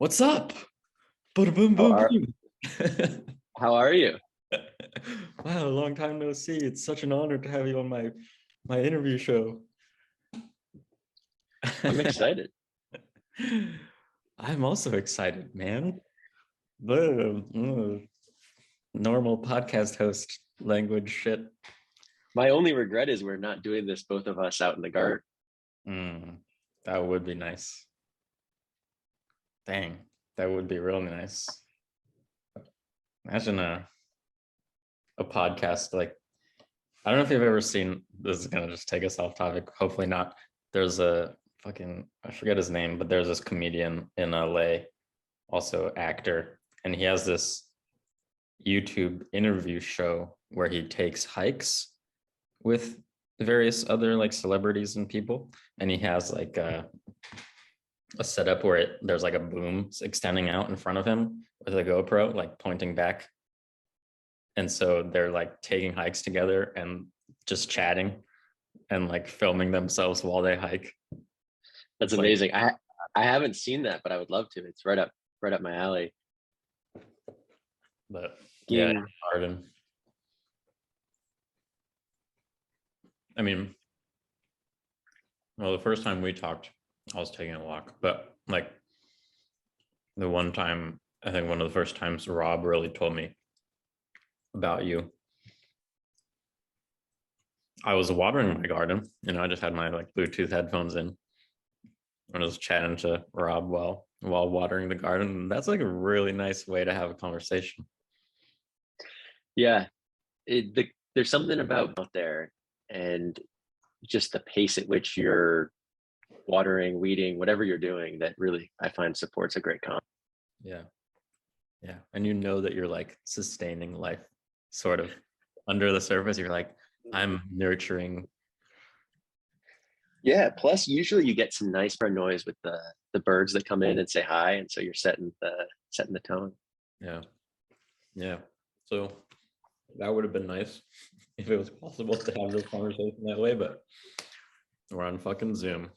What's up? Boom, boom, How boom, are boom. how are you? Wow, long time no see. It's such an honor to have you on my interview show. I'm excited. I'm also excited, man. The normal podcast host language shit. My only regret is we're not doing this both of us out in the garden. Mm, that would be nice. Dang, that would be really nice. Imagine a podcast like I don't know if you've ever seen, this is gonna just take us off topic, hopefully not. There's a fucking, I forget his name, but there's this comedian in LA, also actor, and he has this YouTube interview show where he takes hikes with various other like celebrities and people, and he has like a setup where there's like a boom extending out in front of him with a GoPro like pointing back, and so they're like taking hikes together and just chatting and like filming themselves while they hike. That's It's like, amazing. I haven't seen that, but I would love to. It's right up my alley. but yeah, Skiing. Arden. I mean, well, the first time we talked, I was taking a walk, but like the one time, I think one of the first times Rob really told me about you, I was watering my garden. I just had my like Bluetooth headphones in. I was chatting to Rob while watering the garden. That's like a really nice way to have a conversation. Yeah. There's something about out there and just the pace at which you're watering, weeding, whatever you're doing that really I find supports a great comp. Yeah. Yeah. And that you're like sustaining life sort of under the surface. You're like, I'm nurturing. Yeah. Plus usually you get some nice noise with the birds that come in and say hi. And so you're setting the tone. Yeah. Yeah. So that would have been nice if it was possible to have this conversation that way, but we're on fucking Zoom.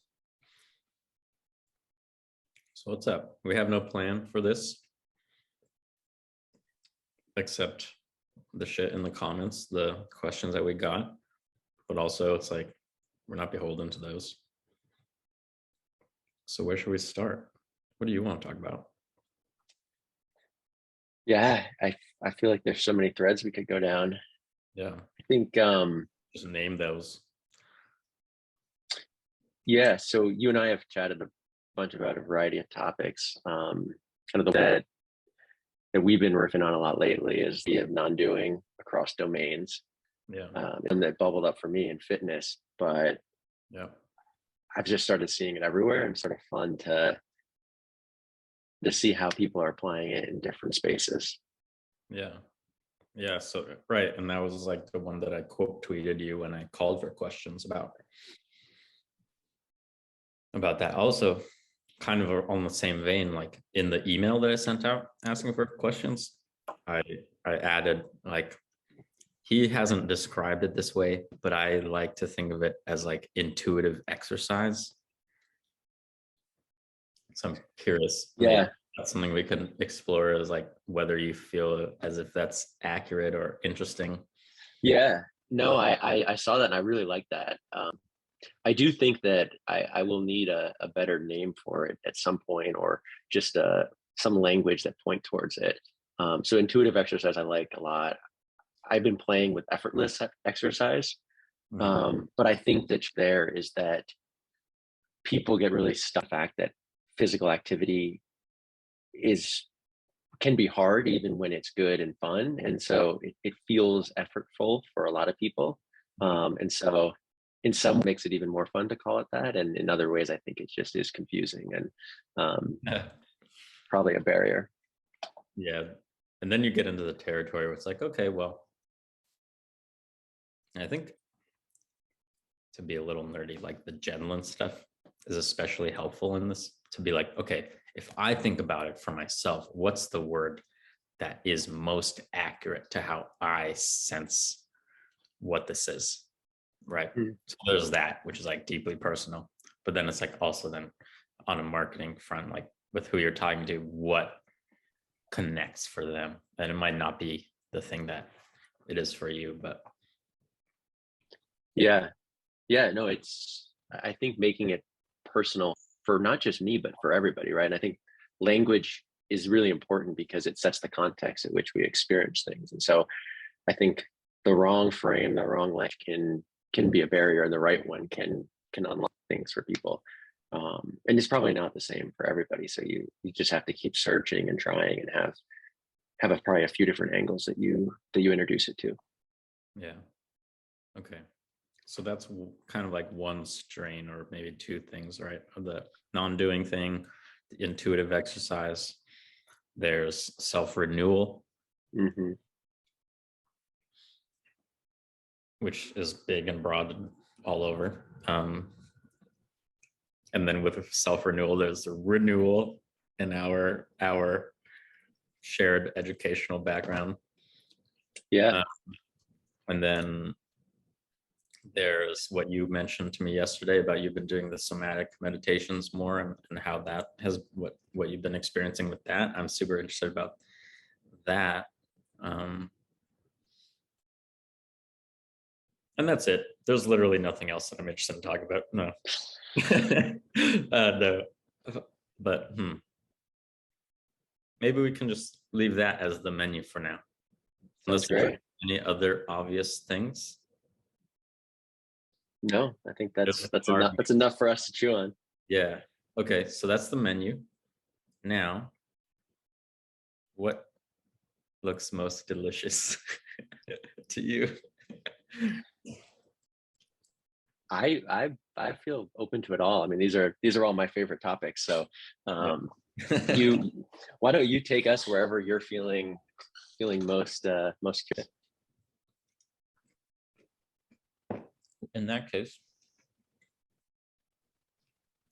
So what's up? We have no plan for this except the shit in the comments, the questions that we got, but also it's like we're not beholden to those. So where should we start? What do you want to talk about? Yeah. I feel like there's so many threads we could go down. Yeah. I think Just name those. yeah, so you and I have chatted a bunch about a variety of topics. Kind of the that we've been working on a lot lately is the non-doing across domains. Yeah. And that bubbled up for me in fitness, but Yeah. I've just started seeing it everywhere and sort of fun to see how people are applying it in different spaces. Yeah. Yeah. So right. And that was like the one that I quote tweeted you when I called for questions about that. Also, kind of on the same vein, like in the email that I sent out asking for questions, I added like he hasn't described it this way, but I like to think of it as like intuitive exercise. So I'm curious, maybe Yeah, that's something we can explore as like whether you feel as if that's accurate or interesting. yeah. No, I saw that and I really like that. I do think that I will need a better name for it at some point, or just some language that point towards it. So intuitive exercise I like a lot. I've been playing with effortless exercise, but I think that there is that people get really stuck in the fact that physical activity is can be hard even when it's good and fun, and so it feels effortful for a lot of people. And so in some makes it even more fun to call it that, and in other ways I think it just is confusing and probably a barrier. Yeah. And then you get into the territory where it's like, okay, well, I think to be a little nerdy, like the Genlin stuff is especially helpful in this to be like, okay, if I think about it for myself, what's the word that is most accurate to how I sense what this is? Right. Mm. So there's that, which is like deeply personal. But then it's like also then on a marketing front, like with who you're talking to what connects for them, and it might not be the thing that it is for you. But Yeah. Yeah. No, I think making it personal for not just me, but for everybody, right? And I think language is really important because it sets the context in which we experience things. And so I think the wrong frame, the wrong language can be a barrier, and the right one can unlock things for people. And it's probably not the same for everybody. So you just have to keep searching and trying, and probably a few different angles that you introduce it to. yeah, okay. So that's kind of like one strain, or maybe two things, right? The non-doing thing, the intuitive exercise. There's self-renewal, Hmm. which is big and broad all over. And then with self-renewal, there's the renewal in our shared educational background. Yeah. And then there's what you mentioned to me yesterday about you've been doing the somatic meditations more, and how that has what you've been experiencing with that. I'm super interested about that. And that's it. There's literally nothing else that I'm interested in talking about. No. No. But maybe we can just leave that as the menu for now. Sounds Unless there's great. any other obvious things. No, I think Just that's our- enough. That's enough for us to chew on. Yeah. Okay. So that's the menu. Now, what looks most delicious to you? I feel open to it all. I mean, these are all my favorite topics. So, um, you why don't you take us wherever you're feeling most curious. In that case,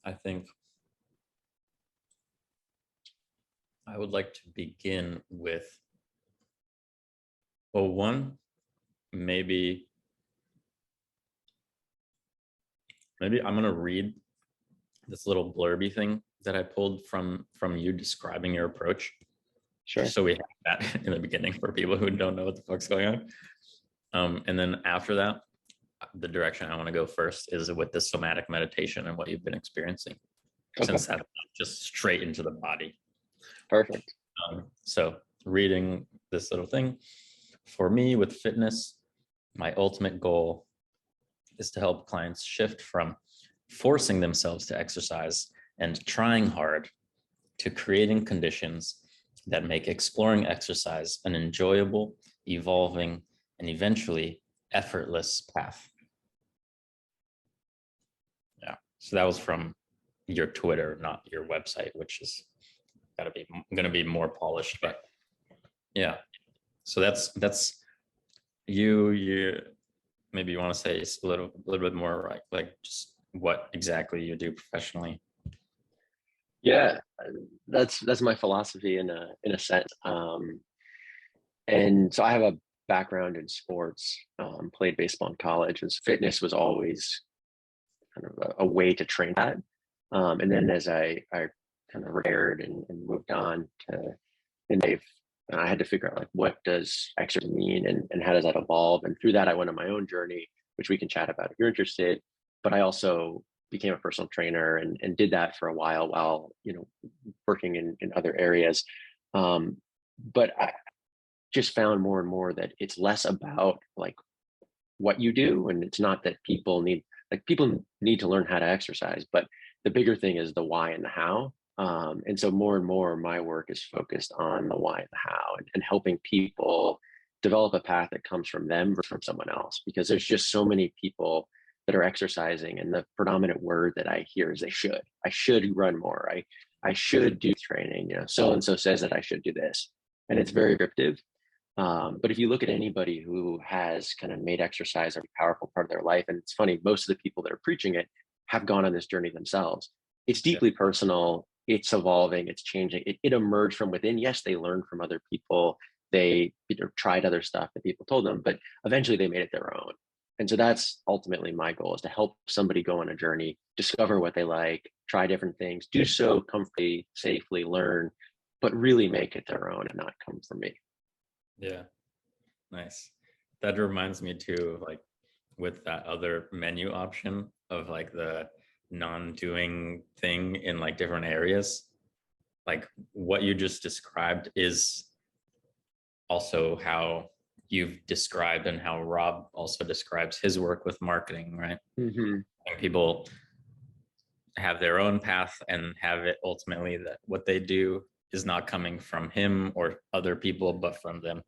I think I would like to begin with, well, one, maybe I'm going to read this little blurby thing that I pulled from you describing your approach. Sure. So we have that in the beginning for people who don't know what the fuck's going on. And then after that, the direction I want to go first is with the somatic meditation and what you've been experiencing, since that's just straight into the body. Perfect. So reading this little thing, for me with fitness, my ultimate goal is to help clients shift from forcing themselves to exercise and trying hard to creating conditions that make exploring exercise an enjoyable, evolving, and eventually effortless path. Yeah. So that was from your Twitter, not your website, which is going to be more polished, but yeah. So that's you maybe you want to say a little bit more like just what exactly you do professionally. Yeah, that's my philosophy in a sense. And so I have a background in sports. Played baseball in college, and fitness was always kind of a way to train that. And then as I kind of retired and moved on to in life, I had to figure out like what does exercise mean, and how does that evolve. And through that, I went on my own journey, which we can chat about if you're interested. But I also became a personal trainer and did that for a while working in other areas. But I just found more and more that it's less about like what you do, and it's not that people need to learn how to exercise, but the bigger thing is the why and the how. And so more and more my work is focused on the why and the how, and helping people develop a path that comes from them or from someone else, because there's just so many people that are exercising, and the predominant word that I hear is I should run more, I should do training, so and so says that I should do this, and it's very descriptive. But if you look at anybody who has kind of made exercise a powerful part of their life, and it's funny, most of the people that are preaching it have gone on this journey themselves. It's deeply personal. It's evolving. It's changing. It emerged from within. Yes, they learned from other people. They tried other stuff that people told them, but eventually they made it their own. And so that's ultimately my goal, is to help somebody go on a journey, discover what they like, try different things, do so comfortably, safely, learn, but really make it their own and not come from me. Yeah. Nice. That reminds me too, like with that other menu option of like the non-doing thing in like different areas, like what you just described is also how you've described and how Rob also describes his work with marketing, right? Mm-hmm. And people have their own path and have it ultimately that what they do is not coming from him or other people, but from them.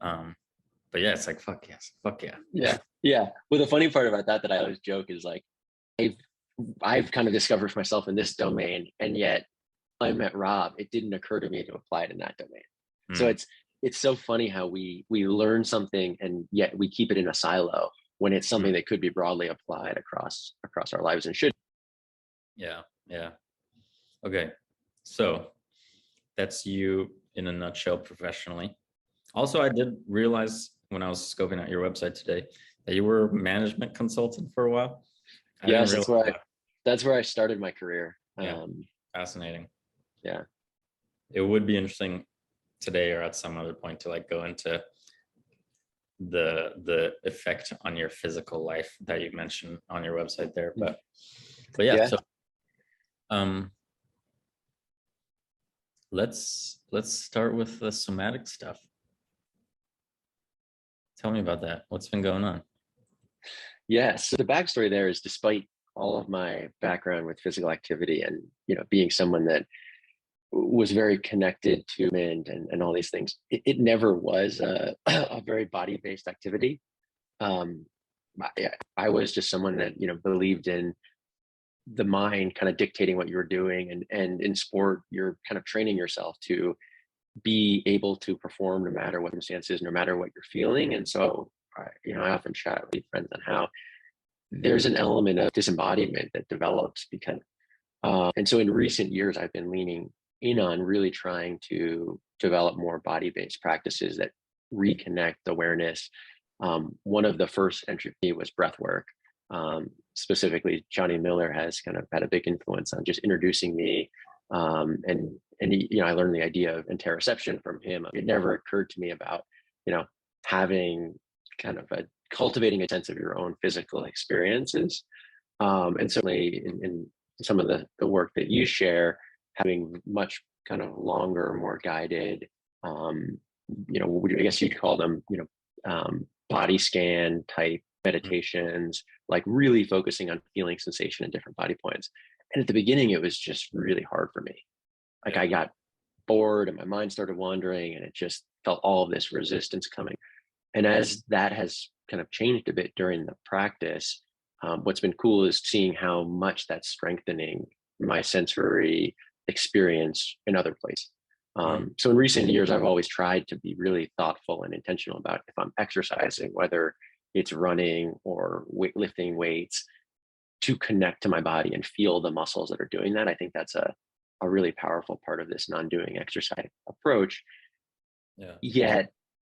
But yeah, it's like, fuck yes, fuck yeah. Yeah. Yeah. Well, the funny part about that I always joke is like, I've, I've kind of discovered for myself in this domain, and yet when I met Rob, it didn't occur to me to apply it in that domain. So it's so funny how we learn something and yet we keep it in a silo when it's something that could be broadly applied across our lives and should. Yeah. Yeah. Okay. So that's you in a nutshell professionally. Also, I did realize when I was scoping out your website today that you were a management consultant for a while. I didn't Yes, realize that. that's where I started my career. Yeah, fascinating. Yeah. It would be interesting today or at some other point to like go into the effect on your physical life that you mentioned on your website there. But yeah, Yeah. so let's start with the somatic stuff. Tell me about that. What's been going on? Yeah. So the backstory there is, despite all of my background with physical activity and, being someone that was very connected to wind and all these things, it never was a very body-based activity. Um, I was just someone that, believed in the mind kind of dictating what you were doing. And in sport, you're kind of training yourself to be able to perform no matter what circumstances, no matter what you're feeling. And so, I often chat with friends on how there's an element of disembodiment that develops because, and so in recent years, I've been leaning in on really trying to develop more body-based practices that reconnect awareness. One of the first entry was breath work. Specifically, Johnny Miller has kind of had a big influence on just introducing me. And he, I learned the idea of interoception from him. It never occurred to me about, having kind of cultivating a sense of your own physical experiences. And certainly in some of the work that you share, having much kind of longer, more guided, I guess you'd call them, body scan type meditations, like really focusing on feeling sensation in different body points. And at the beginning, it was just really hard for me. Like I got bored and my mind started wandering, and it just felt all of this resistance coming. And as that has kind of changed a bit during the practice, what's been cool is seeing how much that's strengthening my sensory experience in other places. So in recent years, I've always tried to be really thoughtful and intentional about if I'm exercising, whether it's running or lifting weights, to connect to my body and feel the muscles that are doing that. I think that's a really powerful part of this non-doing exercise approach. Yeah.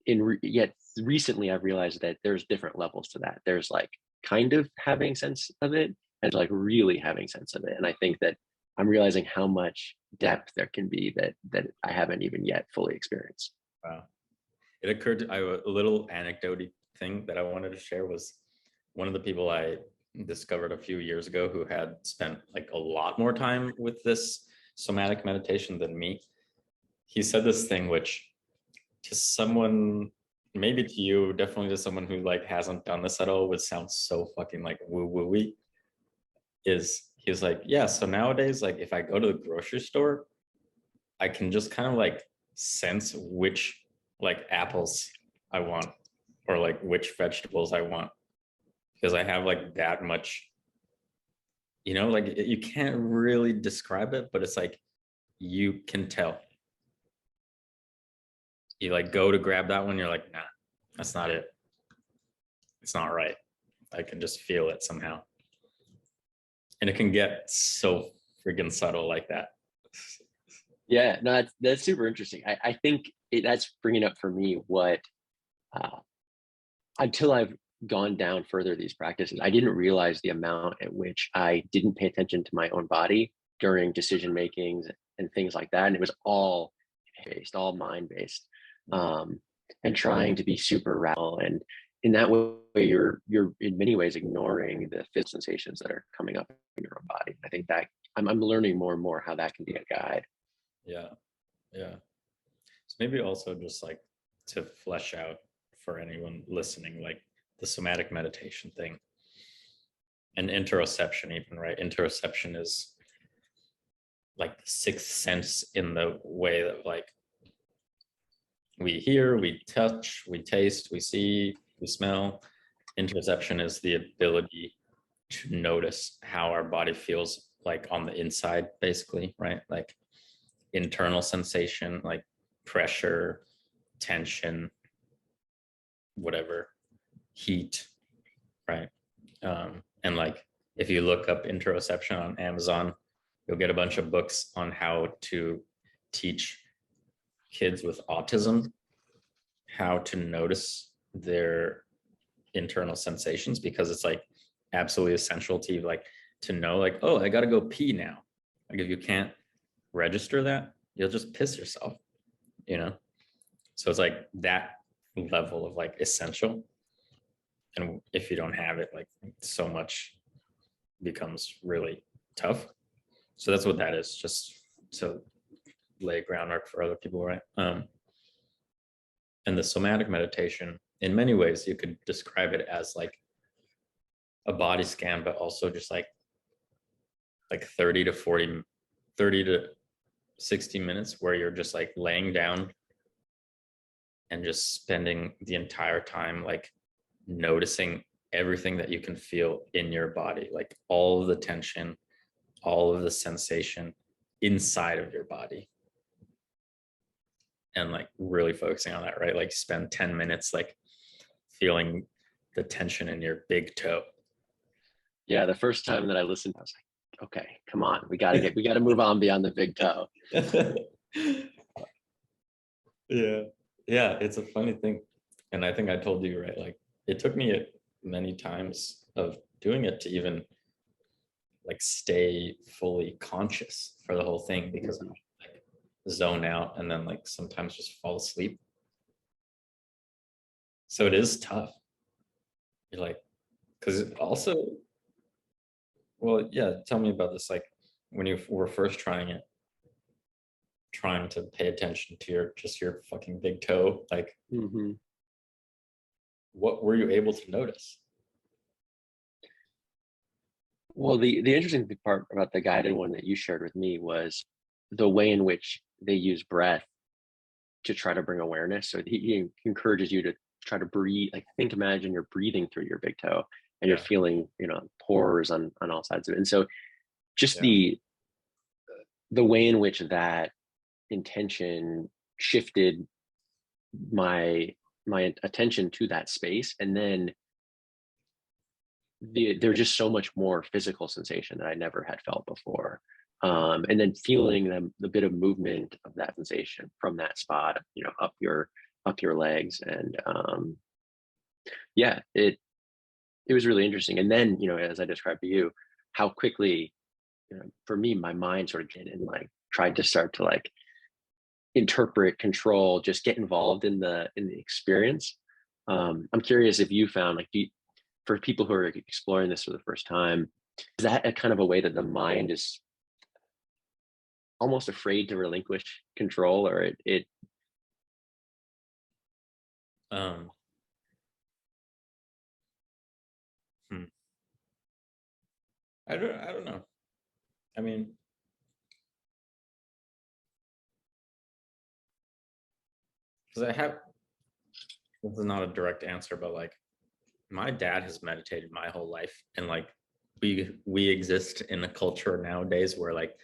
Yet recently I've realized that there's different levels to that. There's like kind of having sense of it and like really having sense of it. And I think that I'm realizing how much depth there can be that I haven't even yet fully experienced. Wow. It occurred to a little anecdote thing that I wanted to share was one of the people I discovered a few years ago who had spent like a lot more time with this somatic meditation than me. He said this thing, which to someone, maybe to you, definitely to someone who like hasn't done this at all, would sound so fucking like woo-woo-y. He's like, yeah, so nowadays, like if I go to the grocery store, I can just kind of like sense which like apples I want or like which vegetables I want, because I have like that much, like you can't really describe it, but it's like you can tell. You like go to grab that one, you're like, nah, that's not it. It's not right. I can just feel it somehow. And it can get so freaking subtle like that. Yeah, no, that's super interesting. I think that's bringing up for me what, until I've gone down further these practices, I didn't realize the amount at which I didn't pay attention to my own body during decision makings and things like that. And it was all based, all mind based, um, and trying to be super rational. And in that way, you're in many ways ignoring the physical sensations that are coming up in your own body. I think that I'm learning more and more how that can be a guide. Yeah. Yeah. So maybe also just like to flesh out for anyone listening, like the somatic meditation thing and interoception, even, right? Interoception is like the sixth sense in the way that like we hear, we touch, we taste, we see, we smell. Interoception is the ability to notice how our body feels like on the inside, basically, right? Like internal sensation, like pressure, tension, whatever, heat, right? And like if you look up interoception on Amazon, you'll get a bunch of books on how to teach kids with autism how to notice their internal sensations, because it's like absolutely essential to like to know like, oh, I gotta go pee now. Like if you can't register that, you'll just piss yourself, you know? So it's like that level of like essential. And if you don't have it, like so much becomes really tough. So that's what that is, just to lay groundwork for other people, right? And the somatic meditation, in many ways, you could describe it as like a body scan, but also just like 30 to 40, 30 to 60 minutes where you're just like laying down and just spending the entire time like noticing everything that you can feel in your body, like all of the tension, all of the sensation inside of your body. And like really focusing on that, right? Like spend 10 minutes like feeling the tension in your big toe. Yeah, the first time that I listened, I was like, okay, come on, we gotta move on beyond the big toe. Yeah. Yeah, it's a funny thing. And I think I told you, right? Like it took me many times of doing it to even like stay fully conscious for the whole thing, because I like zone out and then like sometimes just fall asleep. So it is tough. You're like, because also, well, yeah, tell me about this. Like when you were first trying it, trying to pay attention to your fucking big toe, like what were you able to notice? Well, the interesting part about the guided one that you shared with me was the way in which they use breath to try to bring awareness. So he encourages you to try to breathe, like imagine you're breathing through your big toe and you're Yeah. feeling, pores on all sides of it. And so just Yeah. the way in which that intention shifted my attention to that space, and then there's just so much more physical sensation that I never had felt before. And then feeling the bit of movement of that sensation from that spot, up your legs, and yeah, it was really interesting. And then, as I described to you, how quickly, for me, my mind sort of did and like tried to start to like interpret, control, just get involved in the experience. I'm curious if you found like, for people who are exploring this for the first time, is that a kind of a way that the mind is almost afraid to relinquish control, or it Um, hmm. I don't know. I mean, because I have, this is not a direct answer, but like my dad has meditated my whole life, and like we exist in a culture nowadays where like,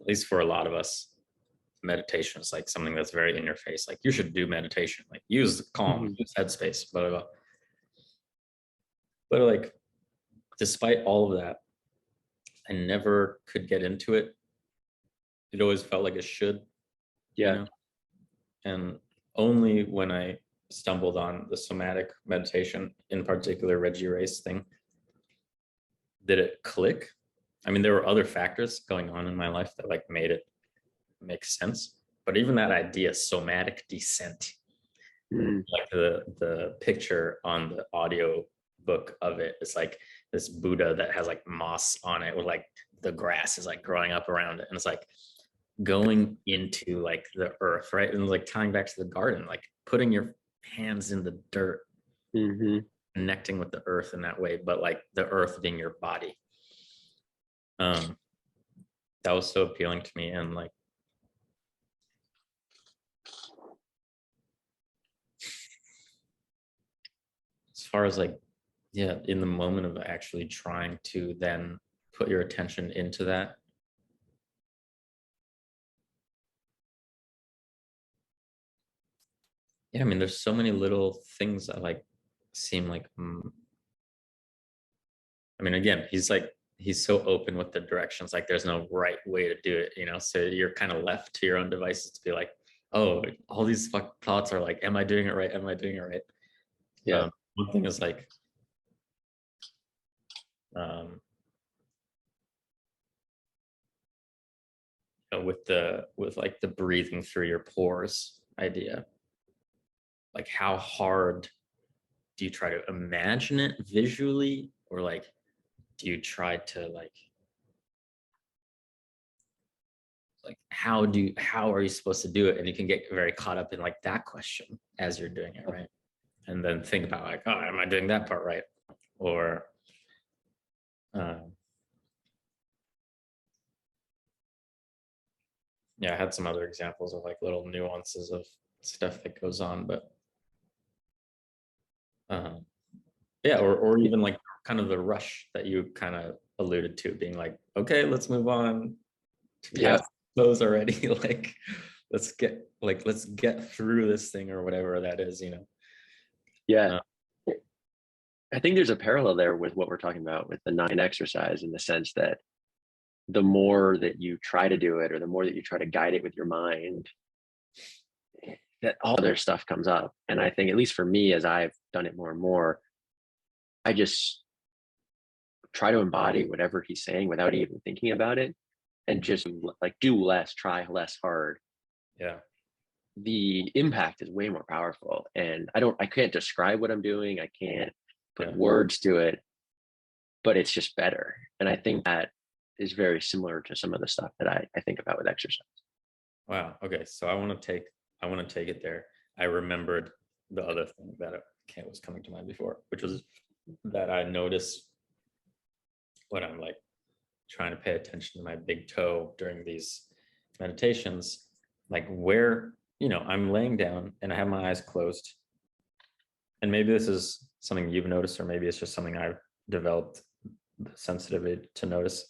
at least for a lot of us, meditation is like something that's very in your face. Like you should do meditation, like use Calm, use Headspace, blah, blah, blah. But like, despite all of that, I never could get into it. It always felt like it should, you yeah. know? And only when I stumbled on the somatic meditation, in particular Reggie Ray's thing, did it click? I mean, there were other factors going on in my life that like made it make sense. But even that idea, somatic descent, like the picture on the audio book of it, it's like this Buddha that has like moss on it, with like the grass is like growing up around it, and it's like going into like the earth, right? And like tying back to the garden, like putting your hands in the dirt, connecting with the earth in that way, but like the earth being your body. That was so appealing to me. And like as far as like, yeah, in the moment of actually trying to then put your attention into that, yeah, I mean, there's so many little things that like seem like I mean, again, he's so open with the directions, like there's no right way to do it, you know, so you're kind of left to your own devices to be like, oh, all these thoughts are like, am I doing it right, am I doing it right? Yeah. One thing is like with like the breathing through your pores idea, like how hard do you try to imagine it visually, or like do you try to like how are you supposed to do it? And you can get very caught up in like that question as you're doing it, right? And then think about like, oh, am I doing that part right? Or yeah, I had some other examples of like little nuances of stuff that goes on, but yeah, or even like kind of the rush that you kind of alluded to, being like, okay, let's move on to past those already. Like, let's get through this thing or whatever that is, you know? Yeah. I think there's a parallel there with what we're talking about with the 9 exercise, in the sense that the more that you try to do it, or the more that you try to guide it with your mind, that all their stuff comes up. And I think, at least for me, as I've done it more and more, I just try to embody whatever he's saying without even thinking about it, and just like do less, try less hard. Yeah. The impact is way more powerful. And I can't describe what I'm doing. I can't put words to it, but it's just better. And I think that is very similar to some of the stuff that I think about with exercise. Wow. Okay. So I want to take it there. I remembered the other thing that was coming to mind before, which was that I noticed when I'm like trying to pay attention to my big toe during these meditations, like where, you know, I'm laying down and I have my eyes closed. And maybe this is something you've noticed, or maybe it's just something I've developed the sensitivity to notice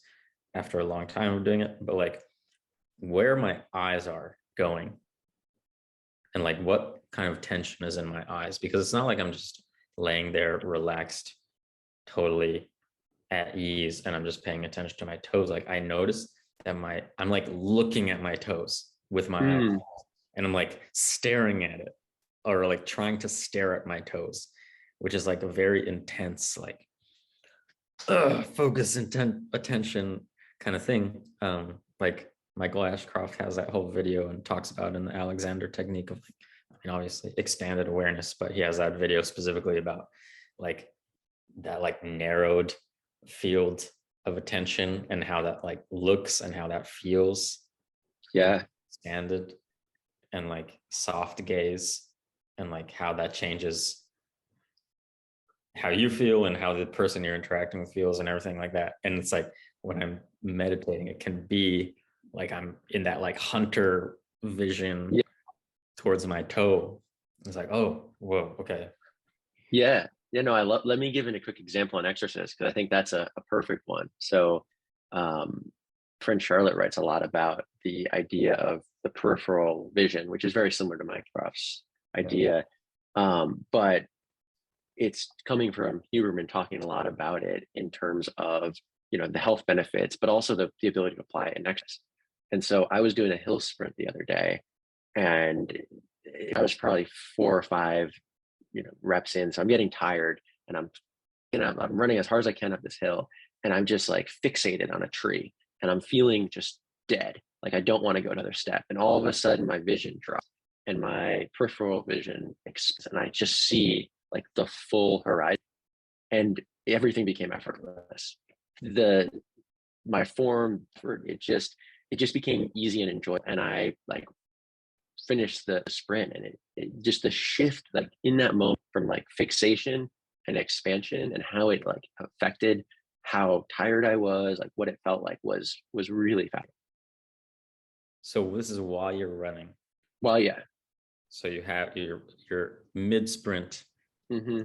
after a long time of doing it, but like where my eyes are going and like what kind of tension is in my eyes, because it's not like I'm just laying there relaxed, totally at ease, and I'm just paying attention to my toes. Like I noticed that I'm like looking at my toes with my eyes, and I'm like staring at it, or like trying to stare at my toes, which is like a very intense, like focus, attention kind of thing. Like Michael Ashcroft has that whole video and talks about in the Alexander technique of, I mean, obviously expanded awareness, but he has that video specifically about like that like narrowed field of attention and how that like looks and how that feels. Yeah. Expanded and like soft gaze, and like how that changes how you feel and how the person you're interacting with feels and everything like that. And it's like when I'm meditating, it can be like I'm in that like hunter vision towards my toe. It's like, oh, whoa, okay. Yeah. You know, let me give a quick example on exercise, because I think that's a perfect one. So friend Charlotte writes a lot about the idea of the peripheral vision, which is very similar to Mike Groff's idea. But it's coming from Huberman talking a lot about it in terms of, you know, the health benefits, but also the ability to apply it in exercise. And so I was doing a hill sprint the other day, and I was probably 4 or 5 reps in. So I'm getting tired, and I'm running as hard as I can up this hill, and I'm just like fixated on a tree, and I'm feeling just dead. Like I don't want to go another step. And all of a sudden my vision drops and my peripheral vision expands, and I just see like the full horizon, and everything became effortless. My form for it just became easy and enjoyable. And I like finished the sprint, and it just the shift like in that moment from like fixation and expansion, and how it like affected how tired I was, like what it felt like was really fast. So this is while you're running. Well, yeah. So you have your mid sprint, Mm-hmm.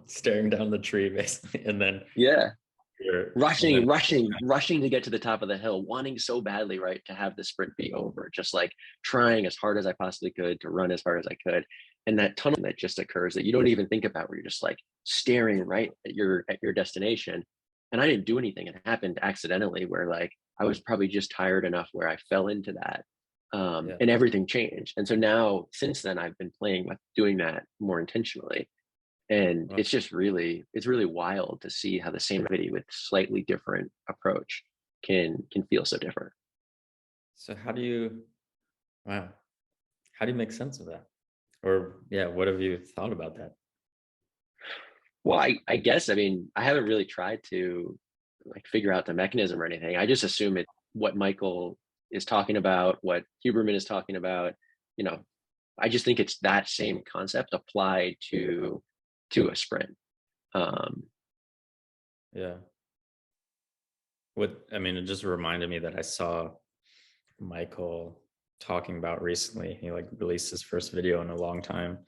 staring down the tree basically, and then Yeah. you're Rushing to get to the top of the hill, wanting so badly, right, to have the sprint be over, just like trying as hard as I possibly could to run as hard as I could. And that tunnel that just occurs that you don't even think about, where you're just like staring right at your destination. And I didn't do anything. It happened accidentally, where like I was probably just tired enough where I fell into that. And everything changed. And so now, since then, I've been playing with doing that more intentionally. And it's just it's really wild to see how the same activity with slightly different approach can feel so different. So how do you make sense of that? Or what have you thought about that? Well, I guess, I mean, I haven't really tried to like figure out the mechanism or anything. I just assume it what Michael is talking about, what Huberman is talking about, you know, I just think it's that same concept applied to a sprint. Yeah. It just reminded me that I saw Michael talking about recently. He like released his first video in a long time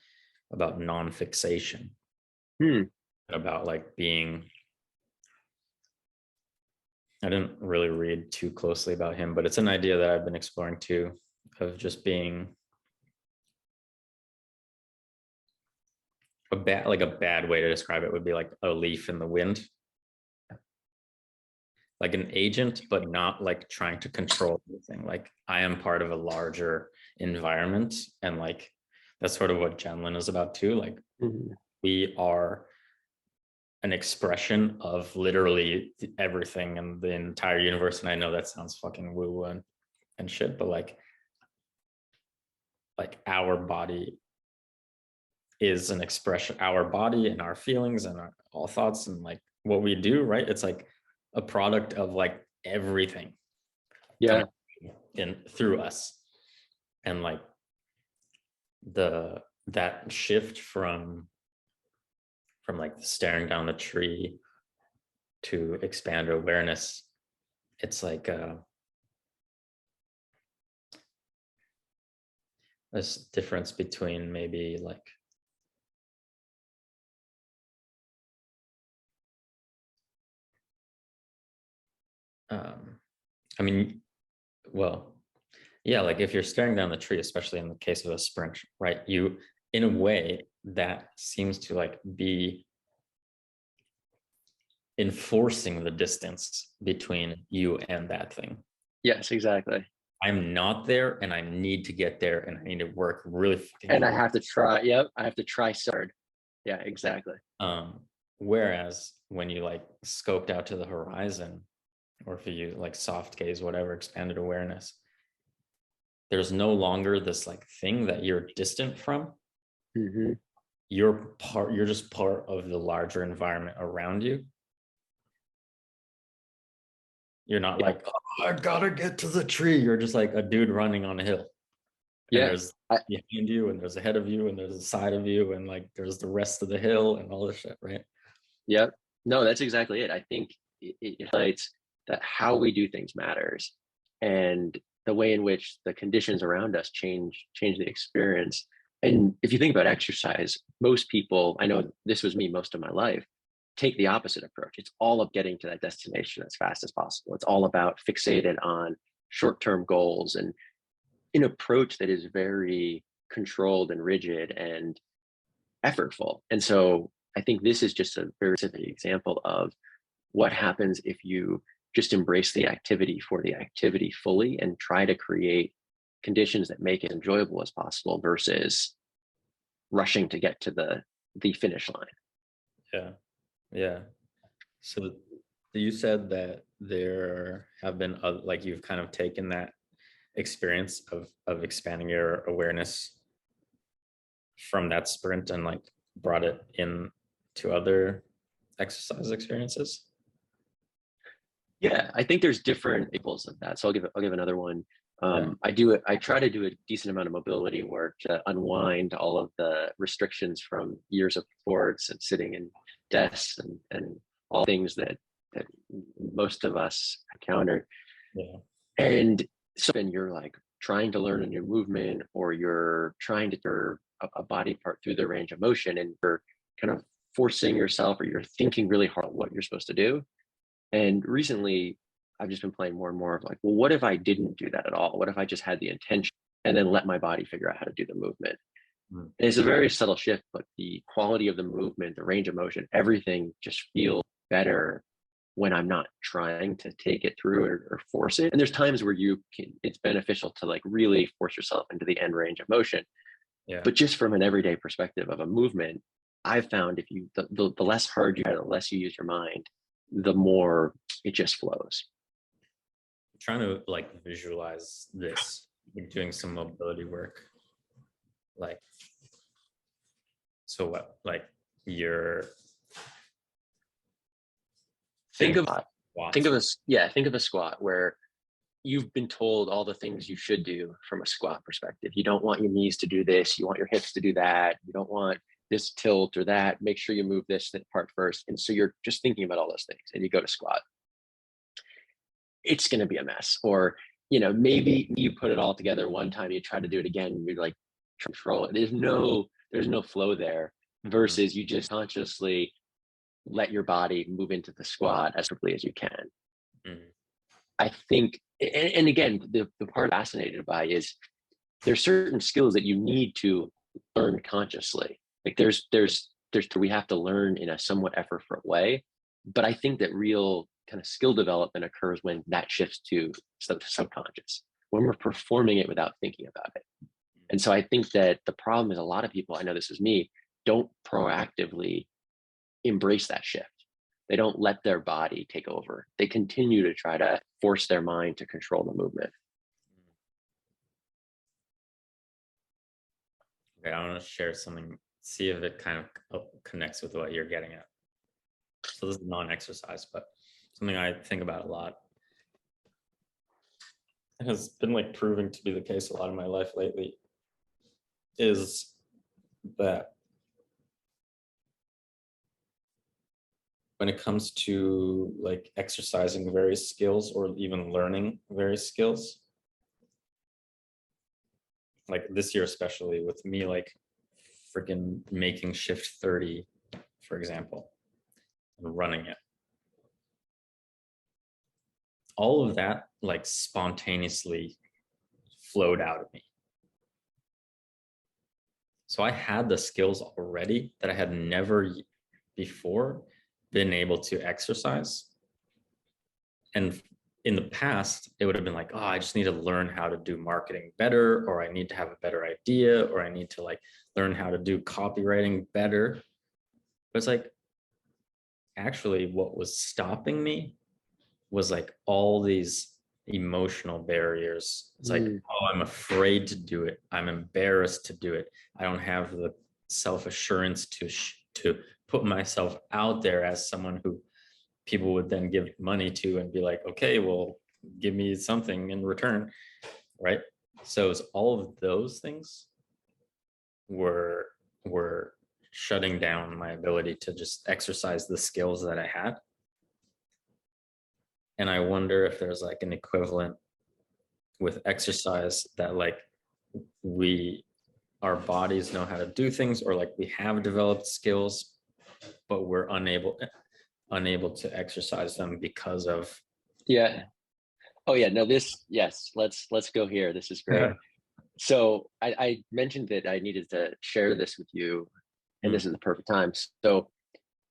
about non-fixation. About like being, I didn't really read too closely about him, but it's an idea that I've been exploring too, of just being a bad way to describe it would be like a leaf in the wind, like an agent, but not like trying to control everything. Like I am part of a larger environment, and like that's sort of what Genlin is about too. Like we are an expression of literally everything in the entire universe. And I know that sounds fucking woo-woo and shit, but like our body is an expression, our body and our feelings and all thoughts and like what we do, right? It's like a product of like everything in through us. And like that shift from like staring down the tree to expand awareness, it's like this difference between maybe like like if you're staring down the tree, especially in the case of a sprint, right, you in a way that seems to like be enforcing the distance between you and that thing. Yes, exactly. I'm not there, and I need to get there, and I need to work really fucking and hard. I have to try. Yep, I have to try so hard. Yeah, exactly. Whereas when you like scoped out to the horizon, or if you like soft gaze, whatever, expanded awareness, there's no longer this like thing that you're distant from. You're just part of the larger environment around you. You're not like, oh, I gotta get to the tree. You're just like a dude running on a hill. And there's behind you, and there's ahead of you, and there's the side of you, and like there's the rest of the hill and all this shit, right? Yep. No, that's exactly it. I think it highlights that how we do things matters, and the way in which the conditions around us change the experience. And if you think about exercise, most people, I know this was me most of my life, take the opposite approach. It's all of getting to that destination as fast as possible. It's all about fixated on short-term goals, and an approach that is very controlled and rigid and effortful. And so I think this is just a very specific example of what happens if you just embrace the activity for the activity fully and try to create conditions that make it enjoyable as possible, versus rushing to get to the finish line. Yeah. Yeah. So you said that there have been like you've kind of taken that experience of expanding your awareness from that sprint and like brought it in to other exercise experiences. Yeah, I think there's different examples of that. So I'll give another one. Yeah. I try to do a decent amount of mobility work to unwind all of the restrictions from years of sports and sitting in desks and all things that most of us encounter. Yeah. And so then you're like trying to learn a new movement, or you're trying to turn a body part through the range of motion, and you're kind of forcing yourself, or you're thinking really hard on what you're supposed to do. And recently, I've just been playing more and more of like, well, what if I didn't do that at all? What if I just had the intention and then let my body figure out how to do the movement? Mm. And it's a very subtle shift, but the quality of the movement, the range of motion, everything just feels better when I'm not trying to take it through or force it. And there's times where it's beneficial to like really force yourself into the end range of motion. Yeah. But just from an everyday perspective of a movement, I've found if you, the less hard you try, the less you use your mind, the more it just flows. I'm trying to like visualize this, like doing some mobility work. Like, so what, like you're think of a squat where you've been told all the things you should do from a squat perspective. You don't want your knees to do this, you want your hips to do that, you don't want this tilt or that, make sure you move this part first. And so you're just thinking about all those things and you go to squat. It's going to be a mess. Or, maybe you put it all together one time, you try to do it again, and you're like, control it. There's no flow there, versus you just consciously let your body move into the squat as quickly as you can. Mm-hmm. I think, and again, the part I'm fascinated by is there's certain skills that you need to learn consciously. Like we have to learn in a somewhat effortful way, but I think that real kind of skill development occurs when that shifts to subconscious, when we're performing it without thinking about it. And so I think that the problem is a lot of people, I know this is me, don't proactively embrace that shift. They don't let their body take over. They continue to try to force their mind to control the movement. Okay, I want to share something, see if it kind of connects with what you're getting at. So this is non-exercise, but something I think about a lot. It has been like proving to be the case a lot in my life lately, is that when it comes to like exercising various skills or even learning various skills, like this year, especially with me, like freaking making shift 30, for example, and running it. All of that like spontaneously flowed out of me. So I had the skills already that I had never before been able to exercise. And in the past, it would have been like, oh, I just need to learn how to do marketing better, or I need to have a better idea, or I need to like learn how to do copywriting better. But it's like, actually what was stopping me was like all these emotional barriers. It's like, oh, I'm afraid to do it. I'm embarrassed to do it. I don't have the self-assurance to put myself out there as someone who people would then give money to and be like, okay, well, give me something in return, right? So it's all of those things were shutting down my ability to just exercise the skills that I had. And I wonder if there's like an equivalent with exercise, that like our bodies know how to do things, or like we have developed skills, but we're unable to exercise them because of. Yeah. Oh yeah. No, yes, let's go here. This is great. So I mentioned that I needed to share this with you, and this is the perfect time. So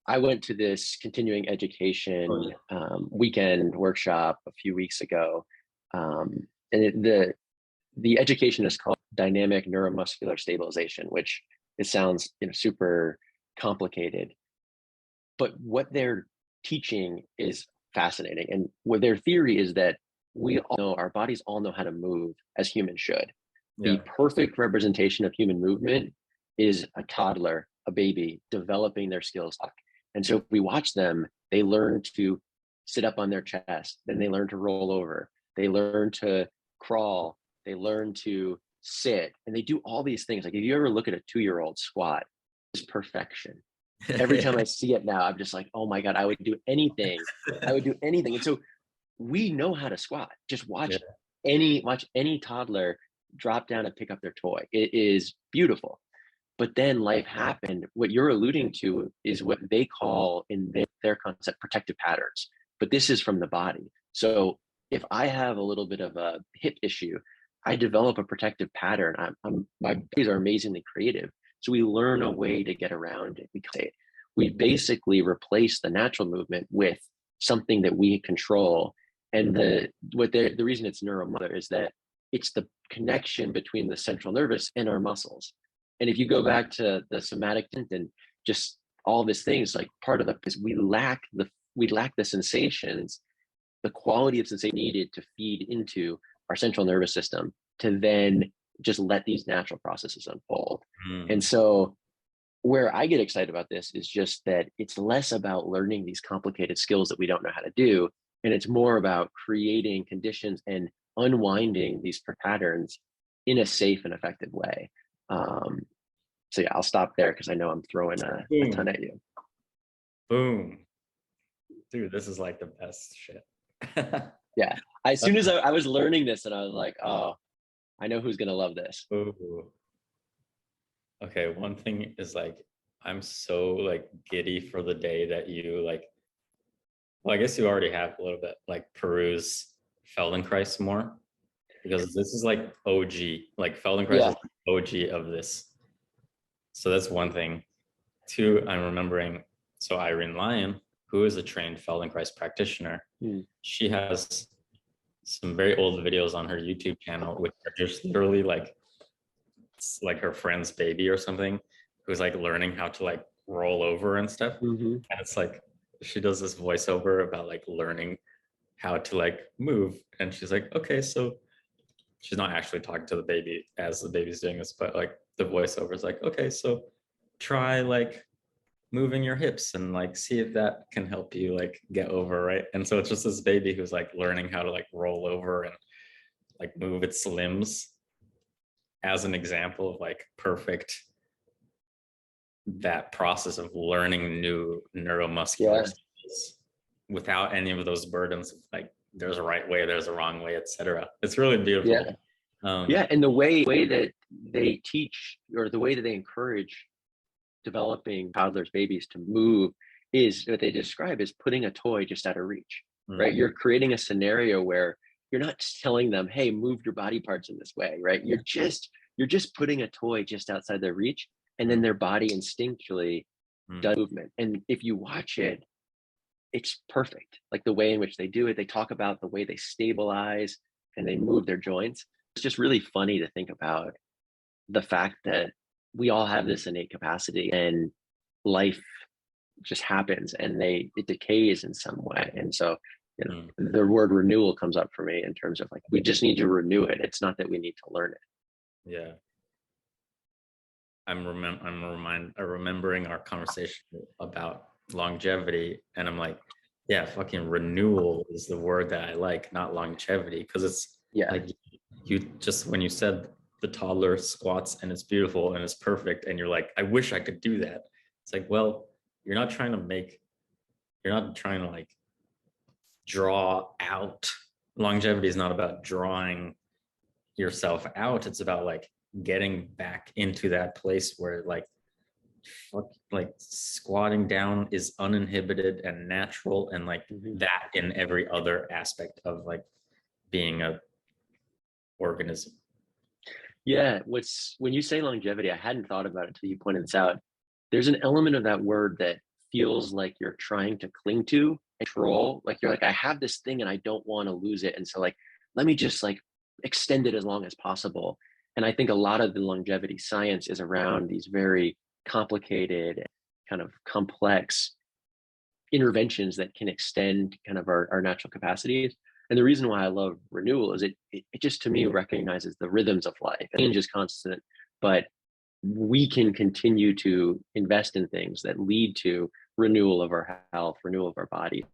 I went to this continuing education weekend workshop a few weeks ago, and the education is called dynamic neuromuscular stabilization, which It sounds, super complicated, but what they're teaching is fascinating. And what their theory is that we all know, our bodies all know how to move as humans should. The Yeah. perfect representation of human movement is a toddler, a baby developing their skills. And so if we watch them, they learn to sit up on their chest, then they learn to roll over, they learn to crawl, they learn to sit, and they do all these things. Like if you ever look at a 2-year-old squat, it's perfection. Every time I see it now, I'm just like, oh my God, I would do anything. I would do anything. And so we know how to squat. Just Yeah. watch any toddler drop down and pick up their toy. It is beautiful. But then life happened. What you're alluding to is what they call in their concept protective patterns. But this is from the body. So if I have a little bit of a hip issue, I develop a protective pattern. My bodies are amazingly creative. So we learn a way to get around it. We basically replace the natural movement with something that we control. And the reason it's neuromuscular is that it's the connection between the central nervous and our muscles. And if you go back to the somatic and just all these things, like part of the is we lack the sensations, the quality of sensation needed to feed into our central nervous system to then just let these natural processes unfold. And so where I get excited about this is just that it's less about learning these complicated skills that we don't know how to do. And it's more about creating conditions and unwinding these patterns in a safe and effective way. So yeah, I'll stop there because I know I'm throwing a ton at you. Boom. Dude, this is like the best shit. Yeah. As soon as I was learning this and I was like, oh, I know who's going to love this. Ooh. Okay, one thing is like, I'm so like giddy for the day that you like, well, I guess you already have a little bit, like peruse Feldenkrais more, because this is like OG, like Feldenkrais is OG of this. So that's one thing. Two, I'm remembering, so Irene Lyon, who is a trained Feldenkrais practitioner, she has some very old videos on her YouTube channel, which are just literally like, it's like her friend's baby or something, who's like learning how to like roll over and stuff. And it's like, she does this voiceover about like learning how to like move. And she's like, okay, so she's not actually talking to the baby as the baby's doing this, but like the voiceover is like, okay, so try like moving your hips and like see if that can help you like get over, right? And so it's just this baby who's like learning how to like roll over and like move its limbs as an example of like perfect that process of learning new neuromuscular skills without any of those burdens of like there's a right way, there's a wrong way, etc. It's really beautiful. And the way that they teach, or the way that they encourage developing toddlers, babies to move, is what they describe as putting a toy just out of reach, right? You're creating a scenario where you're not telling them, hey, move your body parts in this way, right? You're just putting a toy just outside their reach, and then their body instinctually does movement. And if you watch it, it's perfect. Like the way in which they do it, they talk about the way they stabilize and they move their joints. It's just really funny to think about the fact that we all have this innate capacity, and life just happens and it decays in some way. And so the word renewal comes up for me in terms of like, we just need to renew it. It's not that we need to learn it. Yeah. I'm remembering our conversation about longevity, and I'm like, yeah, fucking renewal is the word that I like, not longevity, because it's like you just, when you said the toddler squats and it's beautiful and it's perfect, and you're like, I wish I could do that. It's like, well, you're not trying to like draw out. Longevity is not about drawing yourself out. It's about like getting back into that place where like squatting down is uninhibited and natural, and like that in every other aspect of like being a organism. Yeah, when you say longevity, I hadn't thought about it until you pointed this out. There's an element of that word that feels like you're trying to cling to, control. Like you're like, I have this thing and I don't want to lose it, and so like, let me just like extend it as long as possible. And I think a lot of the longevity science is around these very complicated, kind of complex interventions that can extend kind of our natural capacities. And the reason why I love renewal is it just to me recognizes the rhythms of life. Change is constant, but we can continue to invest in things that lead to renewal of our health, renewal of our bodies,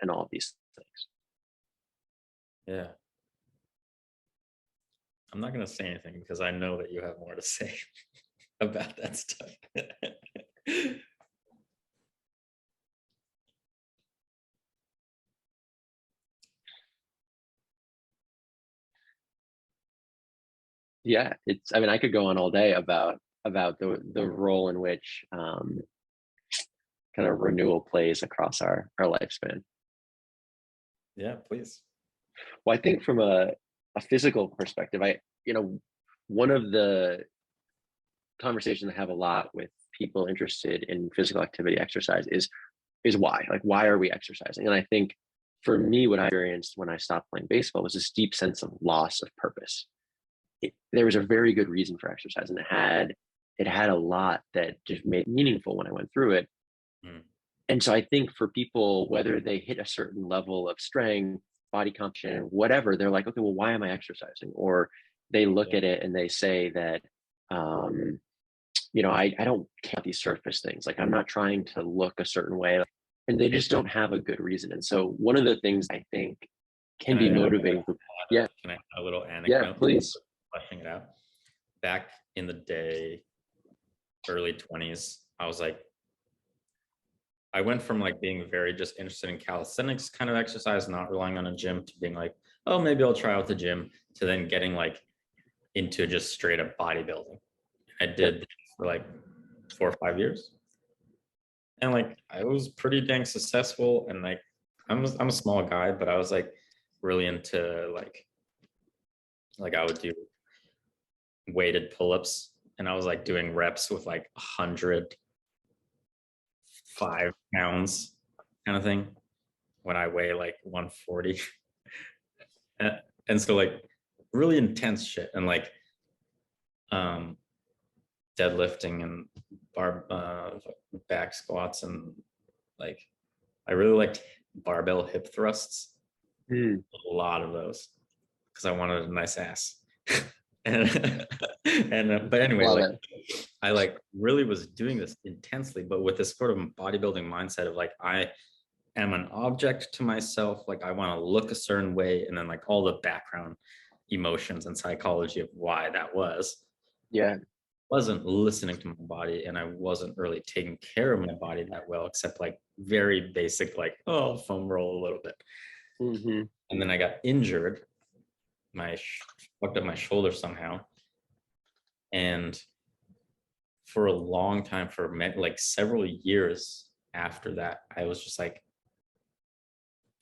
and all of these things. Yeah. I'm not going to say anything because I know that you have more to say about that stuff. Yeah, it's. I mean, I could go on all day about the role in which kind of renewal plays across our lifespan. Yeah, please. Well, I think from a physical perspective, one of the conversations I have a lot with people interested in physical activity exercise is why. Like, why are we exercising? And I think for me, what I experienced when I stopped playing baseball was this deep sense of loss of purpose. There was a very good reason for exercise, and it had a lot that just made it meaningful when I went through it. Mm. And so I think for people, whether they hit a certain level of strength, body composition, whatever, they're like, okay, well, why am I exercising? Or they look at it and they say that, I don't care about these surface things. Like, I'm not trying to look a certain way, and they just don't have a good reason. And so one of the things I think can be motivating. Yeah. Can I add a little anecdote? Yeah, please. Fleshing it out. Back in the day, early 20s, I went from like being very just interested in calisthenics kind of exercise, not relying on a gym, to being like, oh, maybe I'll try out the gym, to then getting like into just straight up bodybuilding. I did for like 4 or 5 years. And like I was pretty dang successful. And like I'm a small guy, but I was like really into like I would do weighted pull-ups, and I was like doing reps with like 105 pounds kind of thing when I weigh like 140. And so like really intense shit, and like deadlifting and back squats, and like I really liked barbell hip thrusts. A lot of those because I wanted a nice ass. and but anyway, like I like really was doing this intensely, but with this sort of bodybuilding mindset of like I am an object to myself, like I want to look a certain way, and then like all the background emotions and psychology of why that was. Yeah. Wasn't listening to my body, and I wasn't really taking care of my body that well, except like very basic, like, oh, foam roll a little bit. Mm-hmm. And then I got injured, fucked up my shoulder somehow. And for a long time, for like several years after that, I was just like,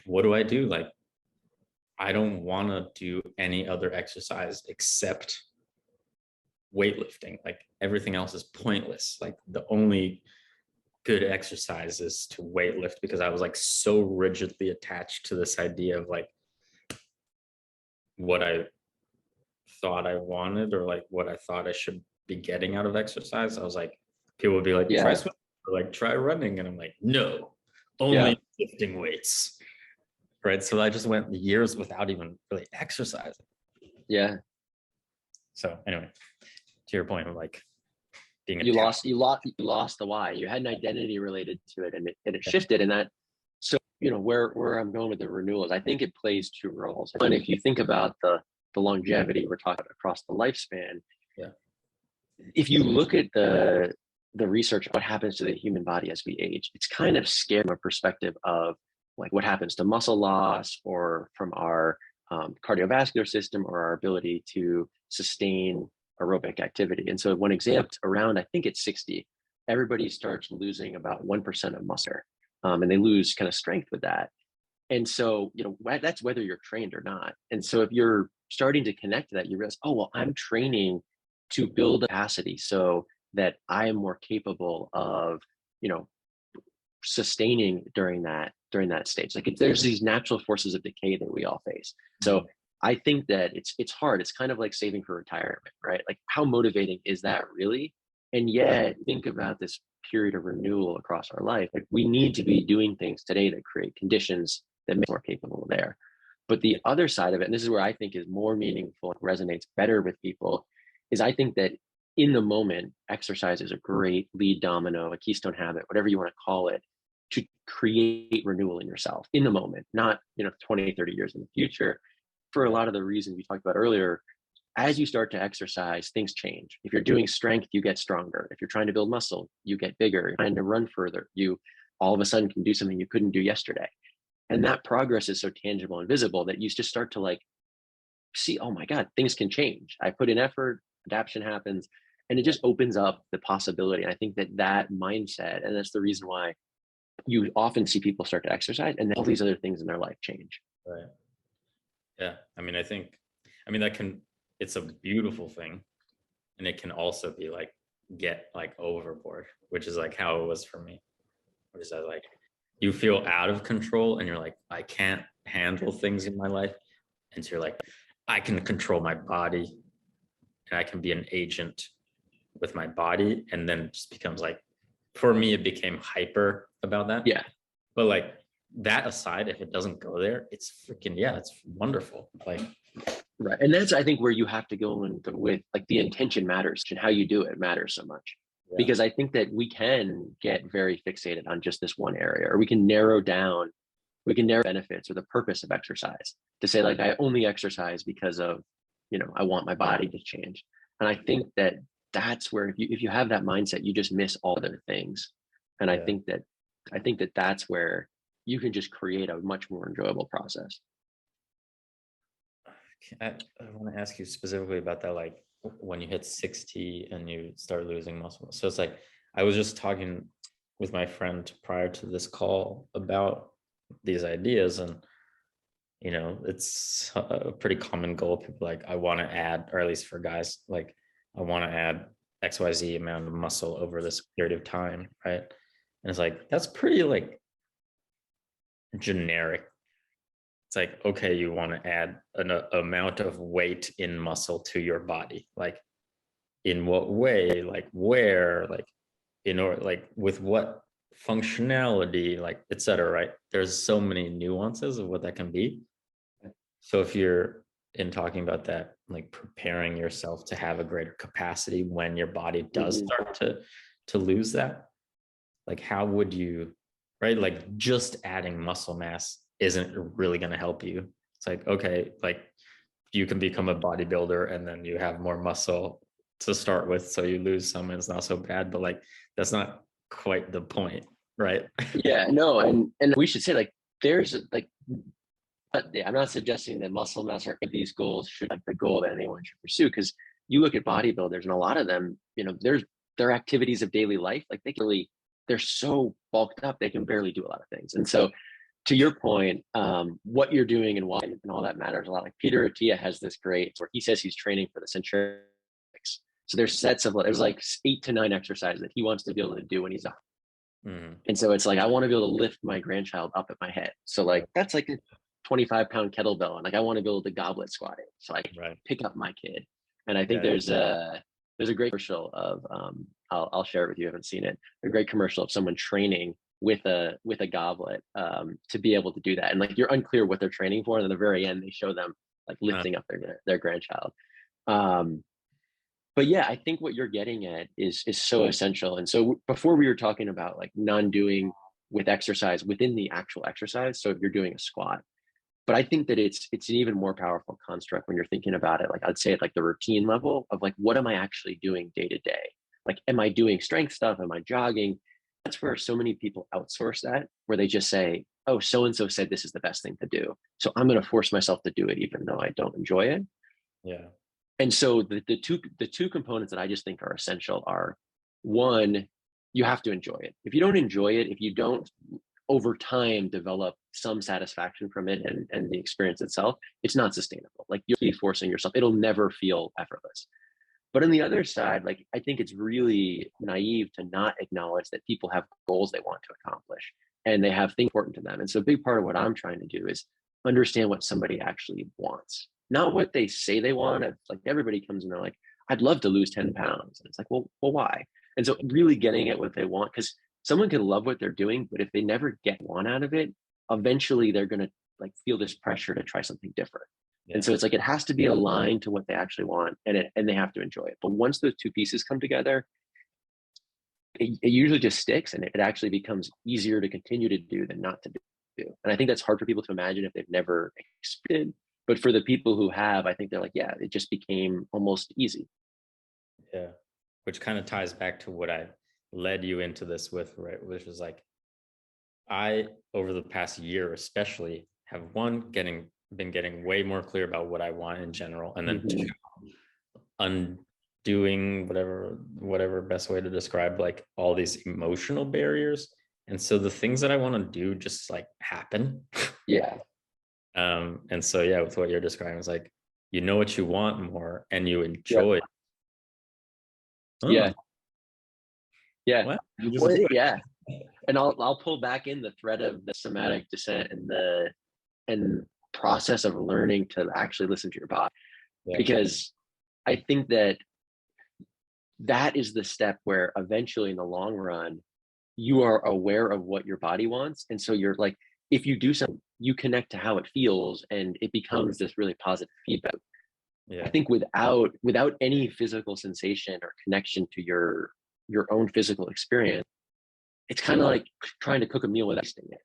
what do I do? Like, I don't want to do any other exercise except weightlifting. Like everything else is pointless. Like the only good exercise is to weightlift, because I was like so rigidly attached to this idea of like what I thought I wanted, or like what I thought I should be getting out of exercise. I was like, people would be like, try swimming, or like try running, and I'm like, no, only lifting weights. Right. So I just went years without even really exercising. Yeah. So anyway, to your point of like being you lost the why. You had an identity related to it, and it shifted. And that, so where I'm going with the renewal is I think it plays two roles. And if you think about the longevity we're talking about across the lifespan, if you look at the research, what happens to the human body as we age, it's kind of scary from a perspective of like what happens to muscle loss, or from our cardiovascular system, or our ability to sustain aerobic activity. And so one example, around, I think it's 60, everybody starts losing about 1% of muscle, and they lose kind of strength with that. And so, that's whether you're trained or not. And so if you're starting to connect to that, you realize, oh, well, I'm training to build capacity so that I am more capable of, sustaining during that stage. Like there's these natural forces of decay that we all face. So I think that it's hard. It's kind of like saving for retirement, right? Like how motivating is that really? And yet think about this period of renewal across our life. Like we need to be doing things today that create conditions that make us more capable there. But the other side of it, and this is where I think is more meaningful, resonates better with people, is I think that in the moment, exercise is a great lead domino, a keystone habit, whatever you want to call it, to create renewal in yourself in the moment, not 20, 30 years in the future. For a lot of the reasons we talked about earlier, as you start to exercise, things change. If you're doing strength, you get stronger. If you're trying to build muscle, you get bigger. If you're trying to run further, you all of a sudden can do something you couldn't do yesterday. And that progress is so tangible and visible that you just start to like see, oh my God, things can change. I put in effort, adaptation happens, and it just opens up the possibility. And I think that that mindset, and that's the reason why you often see people start to exercise and then all these other things in their life change. Right. Yeah. I mean, it's a beautiful thing. And it can also be like, get like overboard, which is like how it was for me. Which is like, you feel out of control and you're like, I can't handle things in my life. And so you're like, I can control my body and I can be an agent with my body. And then it just becomes like, for me, it became hyper about that. Yeah. But like that aside, if it doesn't go there, it's freaking, yeah, it's wonderful. Like, right. And that's, I think, where you have to go in with like the intention matters and how you do it matters so much. Yeah. Because I think that we can get very fixated on just this one area, or we can narrow benefits or the purpose of exercise to say like, I only exercise because of, I want my body to change. And I think that that's where if you have that mindset, you just miss all other things. And I think that that's where you can just create a much more enjoyable process. I want to ask you specifically about that, like when you hit 60 and you start losing muscle. So it's like, I was just talking with my friend prior to this call about these ideas, and it's a pretty common goal. People like, I want to add, or at least for guys, like I want to add XYZ amount of muscle over this period of time, right? And it's like, that's pretty like generic. It's like, okay, you want to add an amount of weight in muscle to your body, like in what way, like where, like in order, like with what functionality, like etc. Right? There's so many nuances of what that can be. So if you're in talking about that, like preparing yourself to have a greater capacity when your body does start to lose that, like how would you, right? Like just adding muscle mass isn't really going to help you. It's like, okay, like you can become a bodybuilder and then you have more muscle to start with, so you lose some and it's not so bad, but like that's not quite the point, right? Yeah, no, and we should say like there's like, I'm not suggesting that muscle mass or these goals should like the goal that anyone should pursue, because you look at bodybuilders and a lot of them, there's their activities of daily life, like they're so bulked up they can barely do a lot of things. And so to your point, what you're doing and why and all that matters a lot. Like Peter Attia has this great where he says he's training for the centurions. So there's sets of, there's like 8 to 9 exercises that he wants to be able to do when he's up. And so it's like, I want to be able to lift my grandchild up at my head. So like, that's like a 25-pound kettlebell. And like, I want to be able to goblet squat it. So I can pick up my kid. And I think there's a great commercial of, I'll share it with you. I haven't seen it. A great commercial of someone training with a goblet to be able to do that. And like, you're unclear what they're training for. And at the very end, they show them like lifting up their grandchild. But yeah, I think what you're getting at is so essential. And so before we were talking about like non-doing with exercise within the actual exercise. So if you're doing a squat, but I think that it's an even more powerful construct when you're thinking about it. Like I'd say at like the routine level of like, what am I actually doing day to day? Like, am I doing strength stuff? Am I jogging? That's where so many people outsource that, where they just say, oh, so-and-so said this is the best thing to do, so I'm going to force myself to do it, even though I don't enjoy it. Yeah. And so the two components that I just think are essential are, one, you have to enjoy it. If you don't enjoy it, if you don't over time develop some satisfaction from it and the experience itself, it's not sustainable. Like you'll be forcing yourself. It'll never feel effortless. But on the other side, like I think it's really naive to not acknowledge that people have goals they want to accomplish and they have things important to them. And so a big part of what I'm trying to do is understand what somebody actually wants. not what they say they want. It's like everybody comes in, they're like, I'd love to lose 10 pounds. And it's like, well, why? And so really getting at what they want, because someone can love what they're doing, but if they never get one out of it, eventually they're going to like feel this pressure to try something different. Yeah. And so it's like, it has to be aligned to what they actually want, and they have to enjoy it. But once those two pieces come together, it usually just sticks, and it actually becomes easier to continue to do than not to do. And I think that's hard for people to imagine if they've never experienced. But for the people who have, I think they're like, yeah, it just became almost easy. Yeah. Which kind of ties back to what I led you into this with, right? Which was like, I, over the past year especially, have been getting way more clear about what I want in general, and then two, undoing whatever best way to describe like all these emotional barriers. And so the things that I want to do just like happen. Yeah. And so yeah, with what you're describing, it's like, you know what you want more and you enjoy it. Oh. Yeah. What? Well, yeah. And I'll pull back in the thread of the somatic descent and process of learning to actually listen to your body. Yeah. Because I think that is the step where eventually in the long run, you are aware of what your body wants. And so you're like, if you do something, you connect to how it feels, and it becomes this really positive feedback. Yeah. I think without any physical sensation or connection to your own physical experience, it's kind of like trying to cook a meal without tasting it.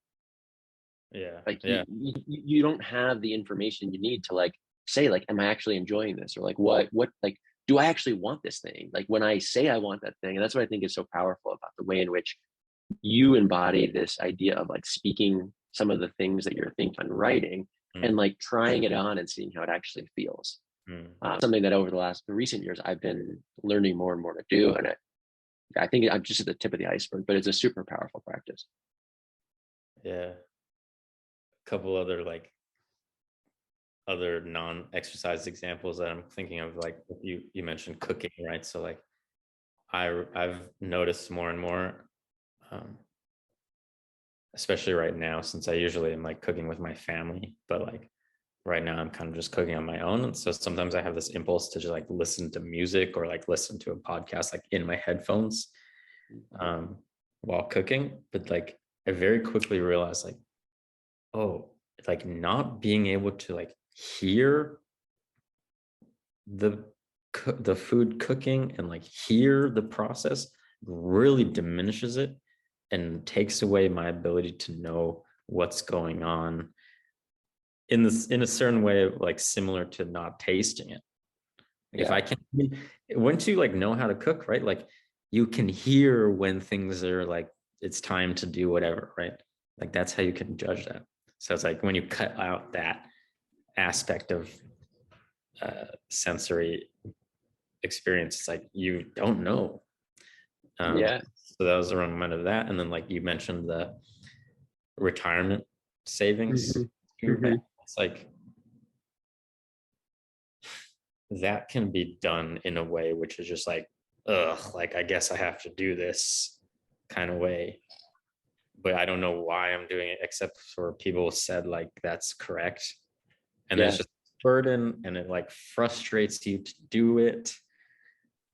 Yeah. Like yeah. You don't have the information you need to like say like, am I actually enjoying this? Or like, what like, do I actually want this thing? Like when I say I want that thing, and that's what I think is so powerful about the way in which you embody this idea of like speaking some of the things that you're thinking and writing, and like trying it on and seeing how it actually feels. Something that over the recent years, I've been learning more and more to do. And I think I'm just at the tip of the iceberg, but it's a super powerful practice. Yeah. A couple other non-exercise examples that I'm thinking of, like you mentioned cooking, right? So like I've noticed more and more, especially right now, since I usually am like cooking with my family, but like right now I'm kind of just cooking on my own. And so sometimes I have this impulse to just like listen to music or like listen to a podcast like in my headphones while cooking. But like I very quickly realized like, oh, like not being able to like hear the food cooking and like hear the process really diminishes it and takes away my ability to know what's going on in a certain way, like similar to not tasting it. Like if I can, once you like know how to cook, right? Like you can hear when things are like, it's time to do whatever, right? Like that's how you can judge that. So it's like when you cut out that aspect of sensory experience, it's like you don't know. So that was a reminder of that. And then like you mentioned the retirement savings. It's like that can be done in a way which is just like, like I guess I have to do this kind of way. But I don't know why I'm doing it, except for people said like that's correct. And there's just burden, and it like frustrates you to do it,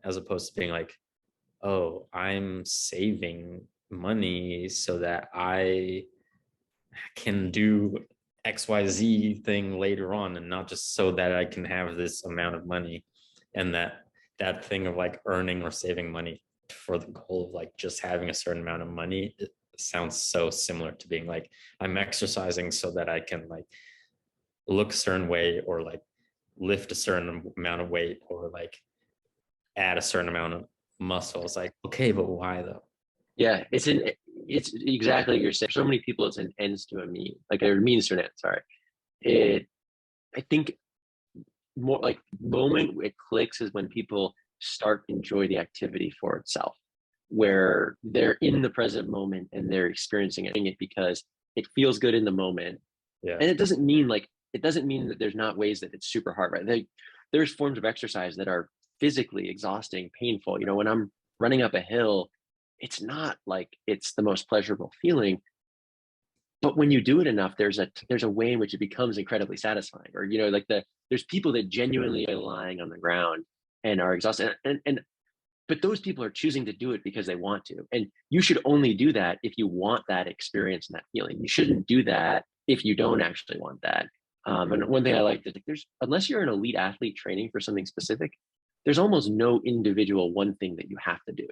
as opposed to being like, oh, I'm saving money so that I can do XYZ thing later on, and not just so that I can have this amount of money. And that thing of like earning or saving money for the goal of like just having a certain amount of money, it sounds so similar to being like, I'm exercising so that I can like look a certain way, or like lift a certain amount of weight, or like add a certain amount of muscle. It's like, okay, but why though? Yeah, it's exactly what you're saying. For so many people, it's an ends to a mean, like a means to an end. Sorry. I think more like moment it clicks is when people start to enjoy the activity for itself, where they're in the present moment and they're experiencing it because it feels good in the moment. Yeah. And it doesn't mean that there's not ways that it's super hard, right? There's forms of exercise that are physically exhausting, painful. You know, when I'm running up a hill, it's not like it's the most pleasurable feeling, but when you do it enough, there's a way in which it becomes incredibly satisfying. Or, like there's people that genuinely are lying on the ground and are exhausted. And but those people are choosing to do it because they want to. And you should only do that if you want that experience and that feeling. You shouldn't do that if you don't actually want that. And one thing I like is there's, unless you're an elite athlete training for something specific, there's almost no individual one thing that you have to do.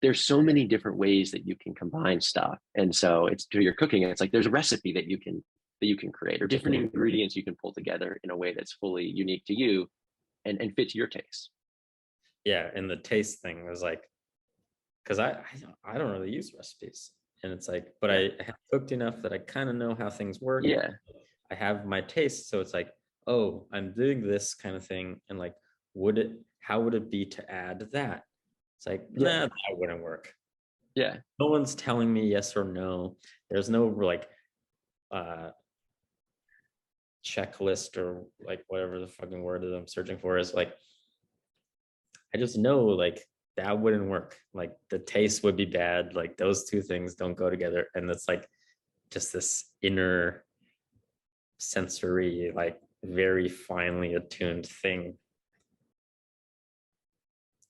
There's so many different ways that you can combine stuff. And so it's to your cooking. It's like there's a recipe that you can create, or different ingredients you can pull together in a way that's fully unique to you and fit to your taste. Yeah, and the taste thing was like, because I don't really use recipes, and it's like, but I have cooked enough that I kind of know how things work. Yeah. I have my taste, so it's like, oh, I'm doing this kind of thing, and like, how would it be to add that? It's like, nah, that wouldn't work. Yeah. No one's telling me yes or no. There's no like checklist or like whatever the fucking word that I'm searching for is. Like, I just know like that wouldn't work. Like the taste would be bad. Like those two things don't go together. And it's like just this inner sensory, like very finely attuned thing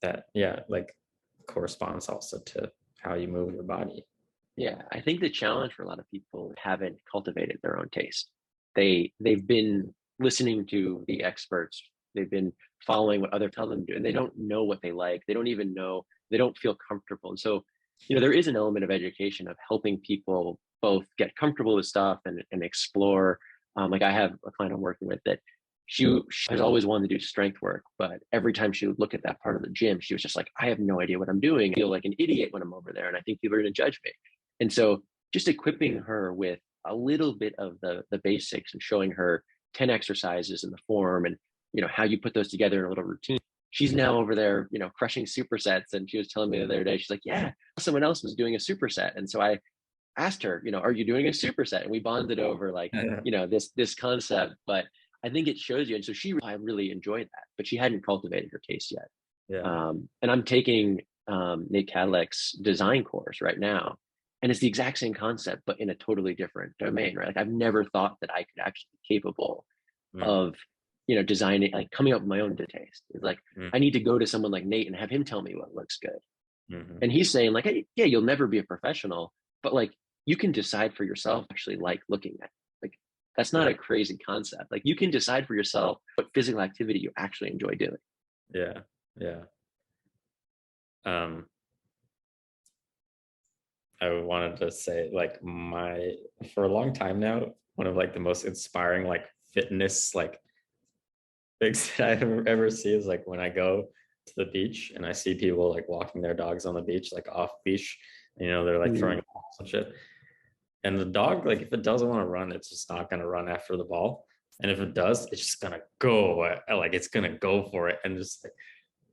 that, yeah, like corresponds also to how you move your body. Yeah. I think the challenge for a lot of people haven't cultivated their own taste. They've been listening to the experts. They've been following what others tell them to do, and they don't know what they like. They don't even know, they don't feel comfortable. And so, there is an element of education of helping people both get comfortable with stuff and explore. Like I have a client I'm working with that she has always wanted to do strength work, but every time she would look at that part of the gym, she was just like, I have no idea what I'm doing. I feel like an idiot when I'm over there, and I think people are going to judge me. And so just equipping her with a little bit of the basics and showing her 10 exercises in the form and how you put those together in a little routine. She's now over there, crushing supersets. And she was telling me the other day, she's like, yeah, someone else was doing a superset. And so I asked her, are you doing a superset? And we bonded over like, this concept. But I think it shows you. And so I really enjoyed that, but she hadn't cultivated her taste yet. Yeah. And I'm taking Nate Cadillac's design course right now. And it's the exact same concept, but in a totally different domain, right? Like I've never thought that I could actually be capable of, designing, like coming up with my own taste. It's like, I need to go to someone like Nate and have him tell me what looks good. And he's saying like, hey, yeah, you'll never be a professional, but like you can decide for yourself actually like looking at. Like that's not a crazy concept. Like you can decide for yourself what physical activity you actually enjoy doing. Yeah. Yeah. I wanted to say like for a long time now, one of like the most inspiring like fitness like things that I ever see is like when I go to the beach and I see people like walking their dogs on the beach, like off beach, they're like throwing balls and shit. And the dog, like if it doesn't want to run, it's just not going to run after the ball. And if it does, it's just going to go, like it's going to go for it and just like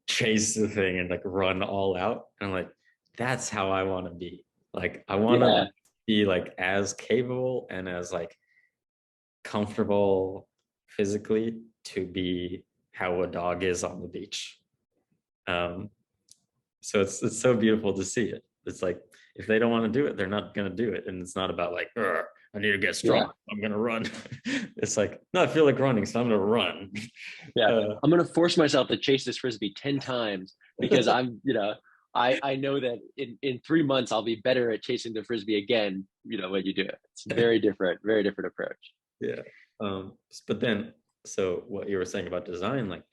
chase the thing and like run all out. And I'm like, that's how I want to be. Like I want to be like as capable and as like comfortable physically to be how a dog is on the beach. So it's so beautiful to see it. It's like if they don't want to do it, they're not going to do it, and it's not about like I need to get strong. I'm going to run. It's like no, I feel like running, so I'm going to run. I'm going to force myself to chase this frisbee 10 times because I'm I know that in 3 months I'll be better at chasing the frisbee again. When you do it, it's very different approach. Yeah. But then, so what you were saying about design, like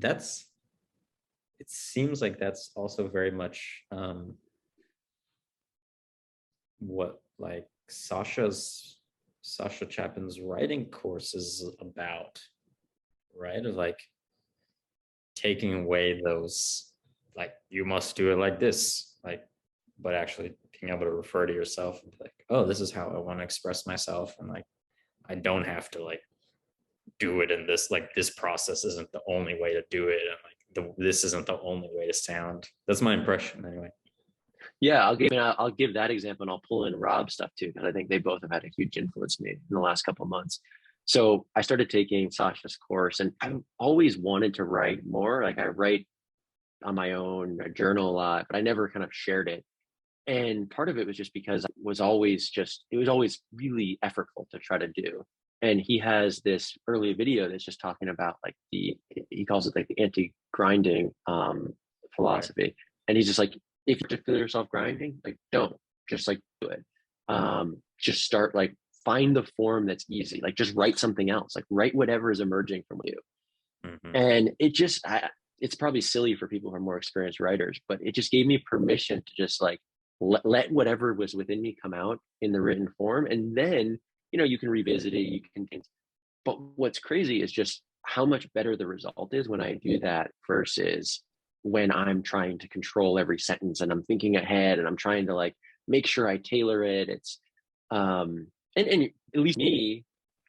it seems like that's also very much what like Sasha Chapin's writing course is about, right? Of like taking away those like you must do it like this, like, but actually being able to refer to yourself and be like, oh, this is how I want to express myself, and like I don't have to like do it in this, like this process isn't the only way to do it, and like this isn't the only way to sound. That's my impression anyway. Yeah, I'll give that example, and I'll pull in Rob's stuff too, because I think they both have had a huge influence on me in the last couple of months. So I started taking Sasha's course, and I've always wanted to write more. Like I write on my own, I journal a lot, but I never kind of shared it. And part of it was just because it was always really effortful to try to do. And he has this early video that's just talking about like he calls it like the anti-grinding Right. philosophy. And he's just like, if you feel yourself grinding, like don't just like do it. Just start like find the form that's easy. Like just write something else. Like write whatever is emerging from you. Hmm. And it's probably silly for people who are more experienced writers, but it just gave me permission to just like let whatever was within me come out in the written form. And then, you can revisit it. But what's crazy is just how much better the result is when I do that versus when I'm trying to control every sentence and I'm thinking ahead and I'm trying to like make sure I tailor it. It's, and at least me,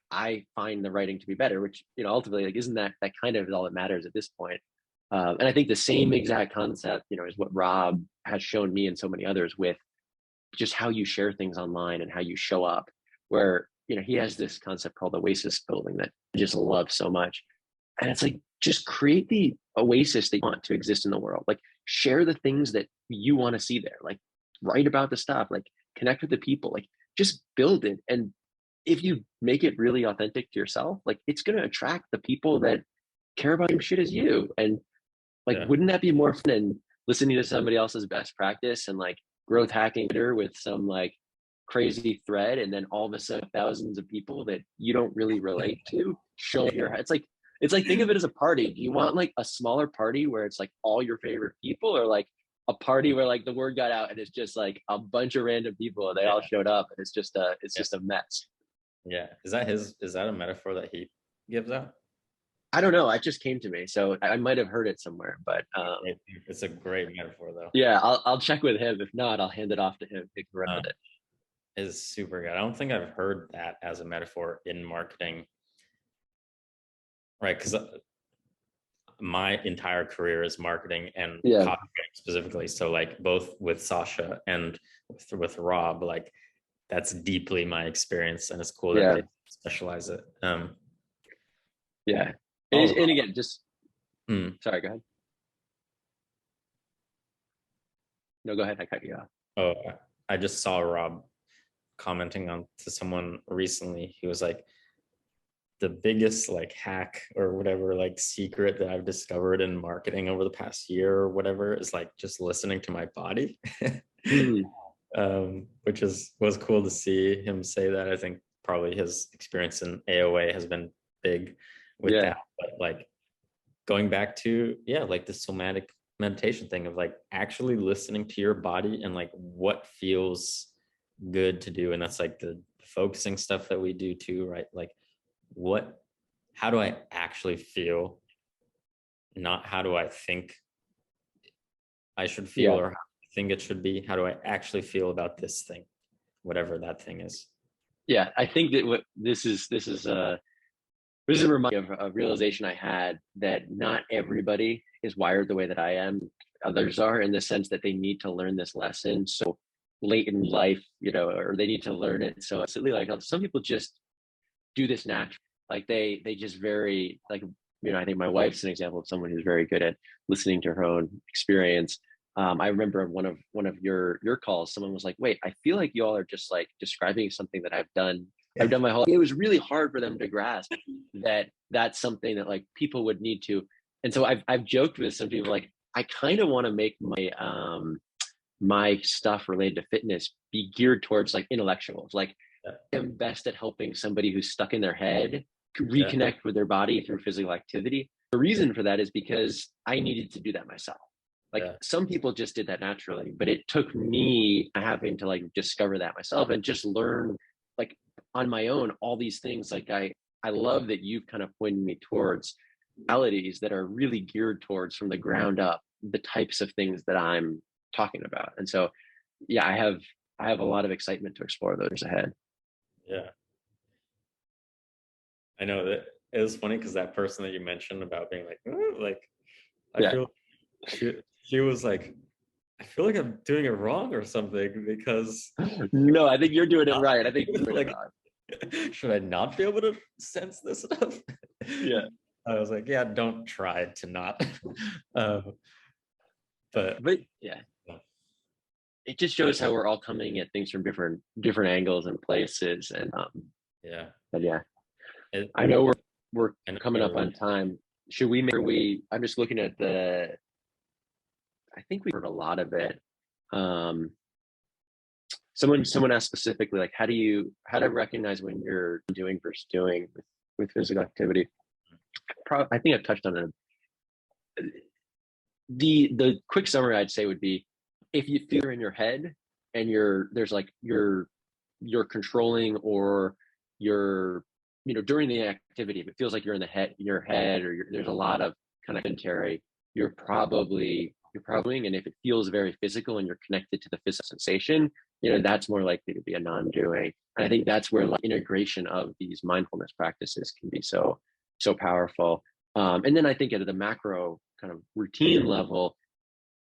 I find the writing to be better, which ultimately, like, isn't that kind of all that matters at this point? And I think the same exact concept, is what Rob has shown me and so many others with just how you share things online and how you show up. Where he has this concept called oasis building that I just love so much, and it's like just create the oasis that you want to exist in the world. Like share the things that you want to see there. Like write about the stuff. Like connect with the people. Like just build it. And if you make it really authentic to yourself, like it's going to attract the people that care about the same shit as you. And like, Yeah. wouldn't that be more fun than listening to somebody else's best practice and like growth hacking Twitter with some like crazy thread, and then all of a sudden thousands of people that you don't really relate to show your. It's like think of it as a party. Do you want like a smaller party where it's like all your favorite people, or like a party where like the word got out and it's just like a bunch of random people and they all Yeah. showed up and it's Yeah. just a mess. Yeah. Is that a metaphor that he gives out? I don't know. It just came to me, so I might have heard it somewhere. But It's a great metaphor though. yeah, I'll check with him. If not, I'll hand it off to him. He can run Uh, with it. is super good. I don't think I've heard that as a metaphor in marketing, right? Because my entire career is marketing and Yeah, copywriting specifically. So like both with Sasha and with Rob, like that's deeply my experience, and it's cool that yeah, they specialize it. yeah. And, Oh, and again, just hmm. sorry. Go ahead. No, go ahead. I cut you off. Oh, I just saw Rob commenting on to someone recently. He was like, the biggest like hack or whatever like secret that I've discovered in marketing over the past year or whatever is like just listening to my body. Mm, Which was cool to see him say that. I think probably his experience in AOA has been big with yeah, that. But like going back to like the somatic meditation thing of like actually listening to your body and like what feels good to do. And that's like the focusing stuff that we do too, right? Like what how do I actually feel, not how do I think I should feel yeah, or how I think it should be. How do I actually feel about this thing, whatever that thing is? yeah. I think that what this is a reminder of a realization I had that not everybody is wired the way that I am. Others are, in the sense that they need to learn this lesson so late in life, or they need to learn it so instantly. Like some people just do this naturally. Like they just very like, I think my wife's an example of someone who's very good at listening to her own experience. I remember one of your calls, someone was like, "Wait, I feel like you all are just like describing something that I've done. I've done my whole." It was really hard for them to grasp that that's something that like people would need to. And so I've joked with some people like I kind of want to make my stuff related to fitness be geared towards like intellectuals. Like Yeah, am best at helping somebody who's stuck in their head yeah, reconnect with their body through physical activity. The reason for that is because I needed to do that myself. Like yeah, some people just did that naturally, but it took me having to like discover that myself and just learn like on my own all these things. Like I love that you've kind of pointed me towards realities that are really geared towards from the ground up the types of things that I'm talking about. And so yeah, I have a lot of excitement to explore those ahead. yeah. I know that it was funny because that person that you mentioned about being like, "Ooh," like I Yeah. feel she was like, I feel like I'm doing it wrong or something because No, I think you're doing it not, right. I think you're doing it like wrong. should I not be able to sense this stuff? Yeah. I was like, yeah, don't try to not. uh, but But yeah. it just shows how we're all coming at things from different angles and places. And Yeah. but yeah, It, I know we're I know coming up on time. Should we make sure I'm just looking at I think we heard a lot of it. Um, someone asked specifically, like, how to recognize when you're doing versus doing with physical activity. I think I've touched on it. The quick summary I'd say would be, if you feel in your head and you're controlling, or you're, during the activity, if it feels like you're in your head, or there's a lot of kind of commentary, you're probably, and if it feels very physical and you're connected to the physical sensation, that's more likely to be a non-doing. And I think that's where, like, integration of these mindfulness practices can be so powerful. And then I think at the macro kind of routine level,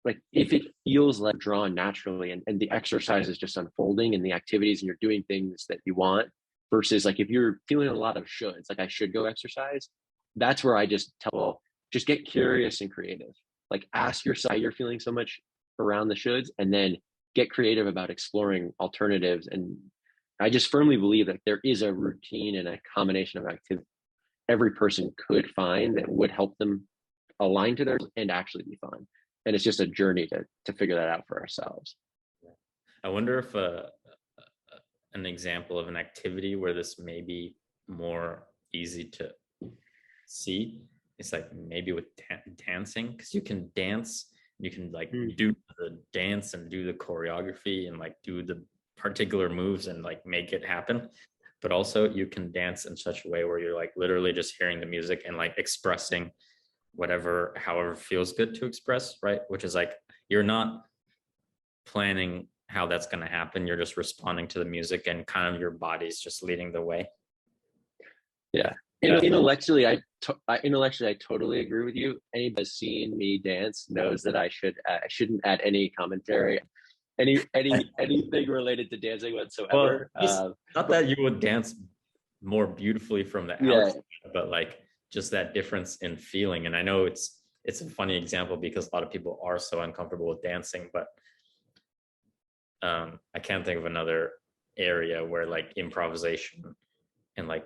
like, if it feels like drawn naturally, and the exercise is just unfolding and the activities, and you're doing things that you want, versus like if you're feeling a lot of shoulds, like I should go exercise, that's where I just tell people, just get curious and creative. Like, ask yourself why you're feeling so much around the shoulds, and then get creative about exploring alternatives. And I just firmly believe that there is a routine and a combination of activity every person could find that would help them align to theirs and actually be fun. And it's just a journey to figure that out for ourselves. I wonder if an example of an activity where this may be more easy to see, it's like maybe with dancing, because you can dance, you can like do the dance and do the choreography and like do the particular moves and like make it happen. But also you can dance in such a way where you're like literally just hearing the music and like expressing however feels good to express, right? Which is like, you're not planning how that's going to happen, you're just responding to the music, and kind of your body's just leading the way. Yeah. Intellectually, I totally agree with you. Anybody who's seen me dance knows that I shouldn't add any commentary, anything related to dancing whatsoever. Well, not that you would dance more beautifully from the outside, but like just that difference in feeling. And I know it's a funny example because a lot of people are so uncomfortable with dancing, but I can't think of another area where like improvisation and like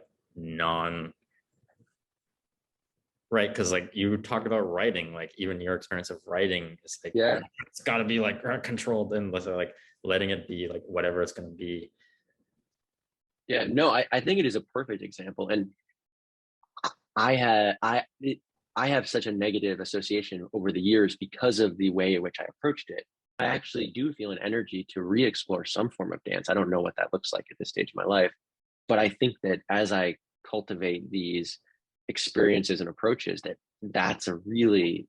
right, because like you talked about writing, like even your experience of writing is like, it's got to be like controlled, and like letting it be like whatever it's going to be. Yeah, no, I think it is a perfect example. And I have such a negative association over the years because of the way in which I approached it. I actually do feel an energy to re-explore some form of dance. I don't know what that looks like at this stage of my life, but I think that as I cultivate these experiences and approaches, that's a really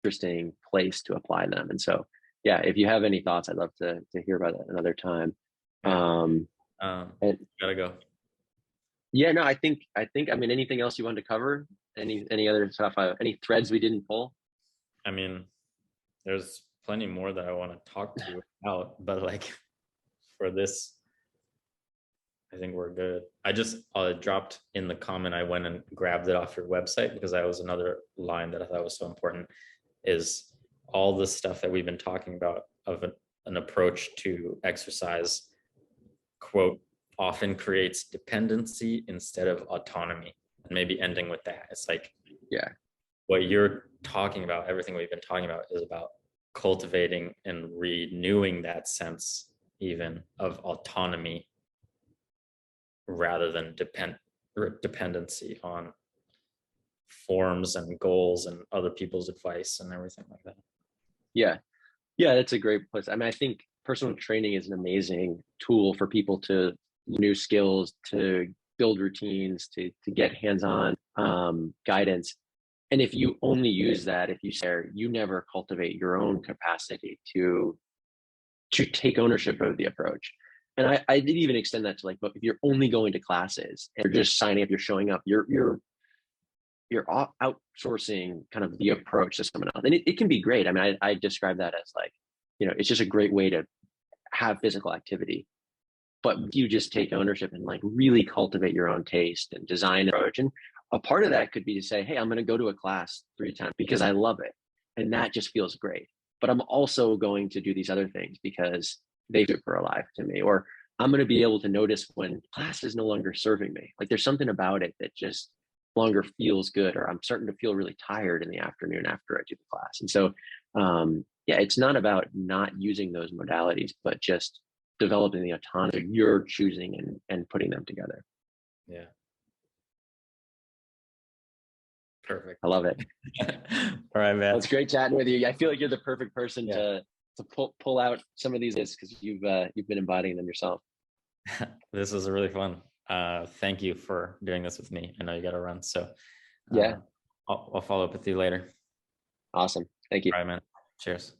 interesting place to apply them. And so, yeah, if you have any thoughts, I'd love to hear about that another time. Gotta go. Yeah, no, I think, I mean, anything else you wanted to cover? Any other stuff? Any threads we didn't pull? I mean, there's plenty more that I want to talk to you about, but like for this, I think we're good. I just dropped in the comment, I went and grabbed it off your website because that was another line that I thought was so important, is all the stuff that we've been talking about of an approach to exercise, quote, often creates dependency instead of autonomy. And maybe ending with that, it's like, yeah, what you're talking about, everything we've been talking about, is about cultivating and renewing that sense even of autonomy rather than dependency on forms and goals and other people's advice and everything like that. Yeah, that's a great place. I mean, I think personal training is an amazing tool for people to new skills, to build routines, to get hands-on guidance. And if you only use that, if you say you never cultivate your own capacity to take ownership of the approach. And I did even extend that to like, but if you're only going to classes and you're just signing up, you're showing up, you're outsourcing kind of the approach to someone else. And it can be great. I mean, I describe that as like, it's just a great way to have physical activity. But you just take ownership and like really cultivate your own taste and design approach. And a part of that could be to say, hey, I'm going to go to a class 3 times because I love it. And that just feels great. But I'm also going to do these other things because they super alive to me. Or I'm going to be able to notice when class is no longer serving me. Like there's something about it that just longer feels good, or I'm starting to feel really tired in the afternoon after I do the class. And so, yeah, it's not about not using those modalities, but just developing the autonomy you're choosing and putting them together. Yeah. Perfect. I love it. All right, man. Well, it's great chatting with you. I feel like you're the perfect person Yeah. to pull out some of these because you've been embodying them yourself. This was really fun. Thank you for doing this with me. I know you got to run, so Yeah. I'll follow up with you later. Awesome. Thank you. All right, man. Cheers.